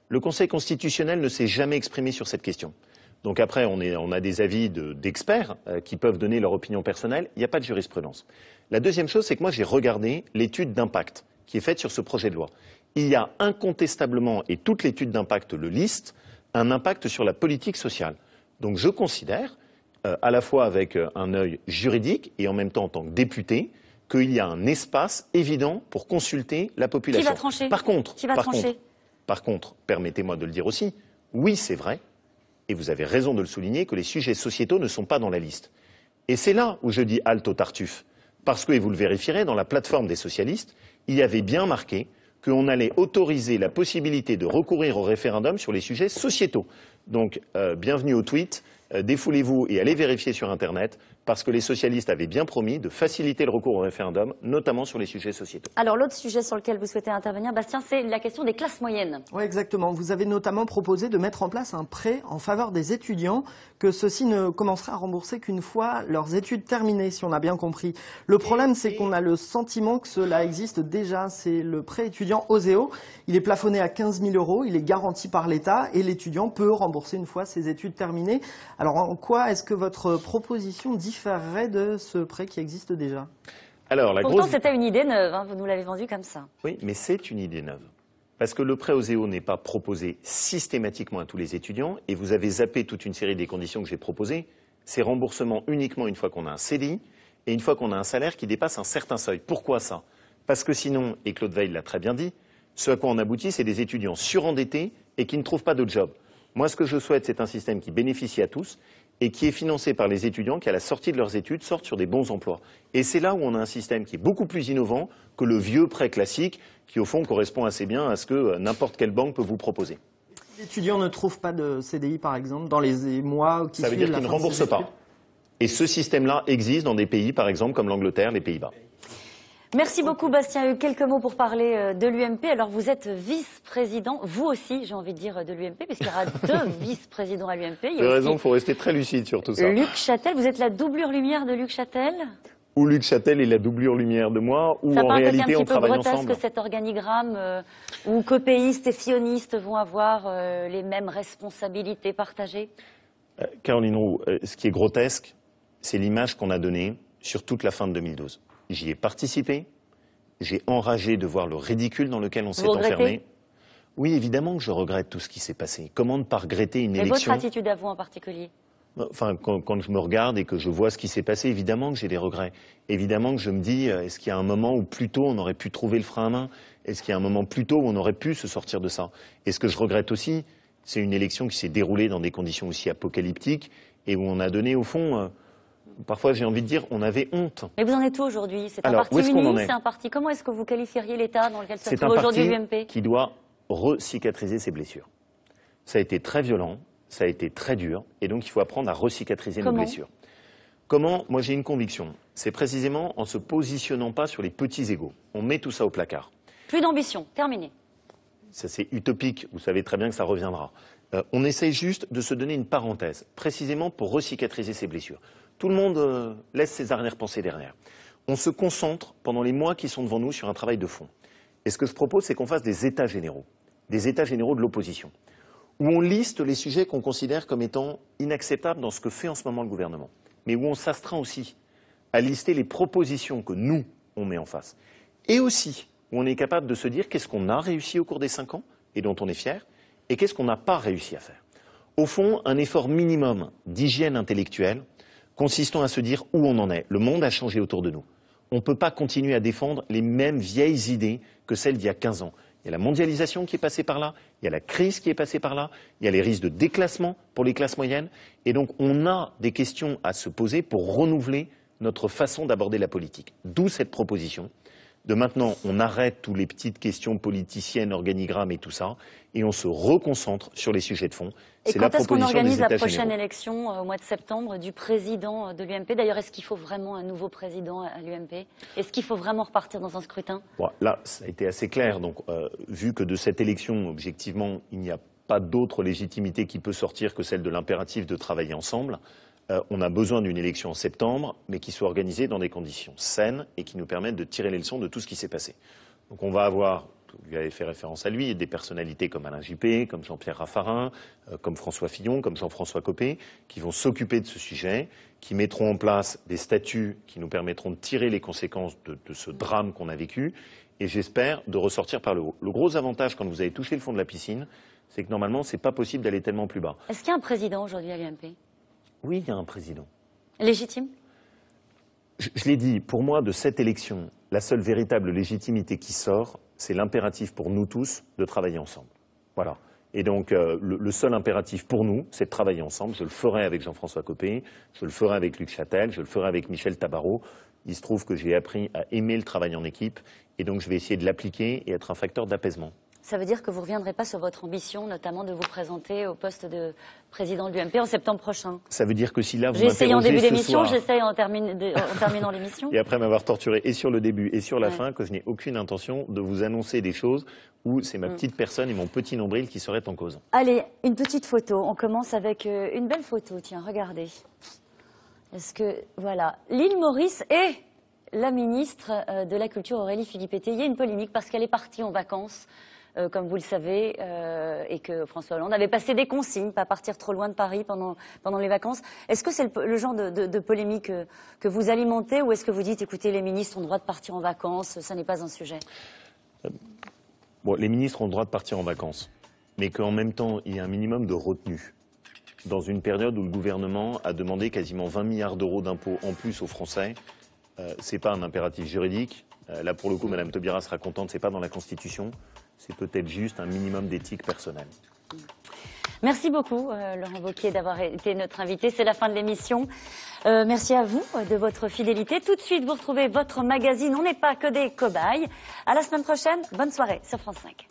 Le Conseil constitutionnel ne s'est jamais exprimé sur cette question. Donc après, on a des avis d'experts qui peuvent donner leur opinion personnelle. Il n'y a pas de jurisprudence. La deuxième chose, c'est que moi, j'ai regardé l'étude d'impact qui est faite sur ce projet de loi. Il y a incontestablement, et toute l'étude d'impact le liste, un impact sur la politique sociale. Donc je considère, à la fois avec un œil juridique et en même temps en tant que député, qu'il y a un espace évident pour consulter la population. Qui va trancher? Par contre, permettez-moi de le dire aussi, oui, c'est vrai, et vous avez raison de le souligner, que les sujets sociétaux ne sont pas dans la liste. Et c'est là où je dis halte aux tartuffes. Parce que, et vous le vérifierez, dans la plateforme des socialistes, il y avait bien marqué qu'on allait autoriser la possibilité de recourir au référendum sur les sujets sociétaux. Donc, bienvenue au tweet, défoulez-vous et allez vérifier sur Internet, parce que les socialistes avaient bien promis de faciliter le recours au référendum, notamment sur les sujets sociétaux. Alors l'autre sujet sur lequel vous souhaitez intervenir, Bastien, c'est la question des classes moyennes. Oui, exactement. Vous avez notamment proposé de mettre en place un prêt en faveur des étudiants, que ceux-ci ne commenceraient à rembourser qu'une fois leurs études terminées, si on a bien compris. Le problème, c'est qu'on a le sentiment que cela existe déjà. C'est le prêt étudiant OSEO. Il est plafonné à 15 000 €, il est garanti par l'État et l'étudiant peut rembourser une fois ses études terminées. Alors en quoi est-ce que votre proposition différerait de ce prêt qui existe déjà? Pourtant, c'était une idée neuve, hein, vous nous l'avez vendue comme ça. Oui, mais c'est une idée neuve. Parce que le prêt OSEO n'est pas proposé systématiquement à tous les étudiants, et vous avez zappé toute une série des conditions que j'ai proposées. C'est remboursement uniquement une fois qu'on a un CDI et une fois qu'on a un salaire qui dépasse un certain seuil. Pourquoi ça? Parce que sinon, et Claude Veil l'a très bien dit, ce à quoi on aboutit, c'est des étudiants surendettés et qui ne trouvent pas de job. Moi, ce que je souhaite, c'est un système qui bénéficie à tous et qui est financé par les étudiants qui, à la sortie de leurs études, sortent sur des bons emplois. Et c'est là où on a un système qui est beaucoup plus innovant que le vieux prêt classique qui, au fond, correspond assez bien à ce que n'importe quelle banque peut vous proposer. L'étudiant ne trouve pas de CDI, par exemple, dans les mois qui suivent la fin de ses études. Ça veut dire qu'il ne rembourse pas. Et ce système-là existe dans des pays, par exemple, comme l'Angleterre, les Pays-Bas. Merci beaucoup, Bastien Hugues. Quelques mots pour parler de l'UMP. Alors, vous êtes vice-président, vous aussi, j'ai envie de dire, de l'UMP, puisqu'il y aura 2 vice-présidents à l'UMP. Vous avez raison, il faut rester très lucide sur tout ça. Luc Châtel, vous êtes la doublure lumière de Luc Châtel? Ou Luc Châtel est la doublure lumière de moi, ou ça en réalité on travaille ensemble. Ça paraît un petit peu grotesque, cet organigramme où copéistes et sionistes vont avoir les mêmes responsabilités partagées? Caroline Roux, ce qui est grotesque, c'est l'image qu'on a donnée sur toute la fin de 2012. J'y ai participé, j'ai enragé de voir le ridicule dans lequel on s'est enfermé. Oui, évidemment que je regrette tout ce qui s'est passé. Comment ne pas regretter une élection? Et votre attitude à vous en particulier? Enfin, quand je me regarde et que je vois ce qui s'est passé, évidemment que j'ai des regrets. Évidemment que je me dis, est-ce qu'il y a un moment où plus tôt on aurait pu trouver le frein à main? Est-ce qu'il y a un moment plus tôt où on aurait pu se sortir de ça? Et ce que je regrette aussi, c'est une élection qui s'est déroulée dans des conditions aussi apocalyptiques et où on a donné, au fond, parfois j'ai envie de dire, on avait honte. Mais vous en êtes où aujourd'hui? C'est un parti uni, c'est un parti... Comment est-ce que vous qualifieriez l'état dans lequel se trouve aujourd'hui l'UMP? C'est un parti qui doit recicatriser ses blessures. Ça a été très violent. Ça a été très dur, et donc il faut apprendre à recicatriser nos blessures. Comment? Moi j'ai une conviction, c'est précisément en se positionnant pas sur les petits égos. On met tout ça au placard. Plus d'ambition, terminé. Ça c'est utopique, vous savez très bien que ça reviendra. On essaye juste de se donner une parenthèse, précisément pour recicatriser ses blessures. Tout le monde laisse ses arrière-pensées derrière. On se concentre pendant les mois qui sont devant nous sur un travail de fond. Et ce que je propose, c'est qu'on fasse des états généraux de l'opposition, où on liste les sujets qu'on considère comme étant inacceptables dans ce que fait en ce moment le gouvernement, mais où on s'astreint aussi à lister les propositions que nous, on met en face. Et aussi, où on est capable de se dire qu'est-ce qu'on a réussi au cours des 5 ans, et dont on est fier, et qu'est-ce qu'on n'a pas réussi à faire. Au fond, un effort minimum d'hygiène intellectuelle, consistant à se dire où on en est. Le monde a changé autour de nous. On ne peut pas continuer à défendre les mêmes vieilles idées que celles d'il y a 15 ans. Il y a la mondialisation qui est passée par là, il y a la crise qui est passée par là, il y a les risques de déclassement pour les classes moyennes. Et donc on a des questions à se poser pour renouveler notre façon d'aborder la politique. D'où cette proposition de maintenant on arrête toutes les petites questions politiciennes, organigrammes et tout ça, et on se reconcentre sur les sujets de fond. Et quand est-ce qu'on organise la prochaine élection au mois de septembre du président de l'UMP? D'ailleurs, est-ce qu'il faut vraiment un nouveau président à l'UMP? Est-ce qu'il faut vraiment repartir dans un scrutin? Bon, là, ça a été assez clair. Donc, vu que de cette élection, objectivement, il n'y a pas d'autre légitimité qui peut sortir que celle de l'impératif de travailler ensemble, on a besoin d'une élection en septembre, mais qui soit organisée dans des conditions saines et qui nous permettent de tirer les leçons de tout ce qui s'est passé. Donc on va avoir, vous lui avez fait référence à lui, des personnalités comme Alain Juppé, comme Jean-Pierre Raffarin, comme François Fillon, comme Jean-François Copé, qui vont s'occuper de ce sujet, qui mettront en place des statuts qui nous permettront de tirer les conséquences de ce drame qu'on a vécu, et j'espère de ressortir par le haut. Le gros avantage quand vous avez touché le fond de la piscine, c'est que normalement, ce n'est pas possible d'aller tellement plus bas. Est-ce qu'il y a un président aujourd'hui à l'UMP? Oui, il y a un président. Légitime? Je l'ai dit, pour moi, de cette élection, la seule véritable légitimité qui sort, c'est l'impératif pour nous tous de travailler ensemble. Voilà. Et donc, le seul impératif pour nous, c'est de travailler ensemble. Je le ferai avec Jean-François Copé, je le ferai avec Luc Châtel, je le ferai avec Michel Tabarot. Il se trouve que j'ai appris à aimer le travail en équipe, et donc je vais essayer de l'appliquer et être un facteur d'apaisement. Ça veut dire que vous ne reviendrez pas sur votre ambition, notamment de vous présenter au poste de président de l'UMP en septembre prochain? Ça veut dire que si là vous j'ai essayé en début d'émission, soir... j'essaye en terminant l'émission. Et après m'avoir torturé et sur le début et sur la fin, que je n'ai aucune intention de vous annoncer des choses où c'est ma petite personne et mon petit nombril qui seraient en cause. Allez, une petite photo. On commence avec une belle photo. Tiens, regardez. Est-ce que, voilà, l'île Maurice et la ministre de la Culture, Aurélie Philippe-Hété. Il y a une polémique parce qu'elle est partie en vacances. Comme vous le savez, et que François Hollande avait passé des consignes, pas partir trop loin de Paris pendant les vacances. Est-ce que c'est le genre de polémique que vous alimentez, ou est-ce que vous dites, écoutez, les ministres ont le droit de partir en vacances, ça n'est pas un sujet? Bon, les ministres ont le droit de partir en vacances, mais qu'en même temps, il y a un minimum de retenue. Dans une période où le gouvernement a demandé quasiment 20 milliards d'euros d'impôts en plus aux Français, c'est pas un impératif juridique. Là, pour le coup, Mme Taubira sera contente, c'est pas dans la Constitution. C'est peut-être juste un minimum d'éthique personnelle. Merci beaucoup, Laurent Wauquiez, d'avoir été notre invité. C'est la fin de l'émission. Merci à vous de votre fidélité. Tout de suite, vous retrouvez votre magazine. On n'est pas que des cobayes. À la semaine prochaine. Bonne soirée sur France 5.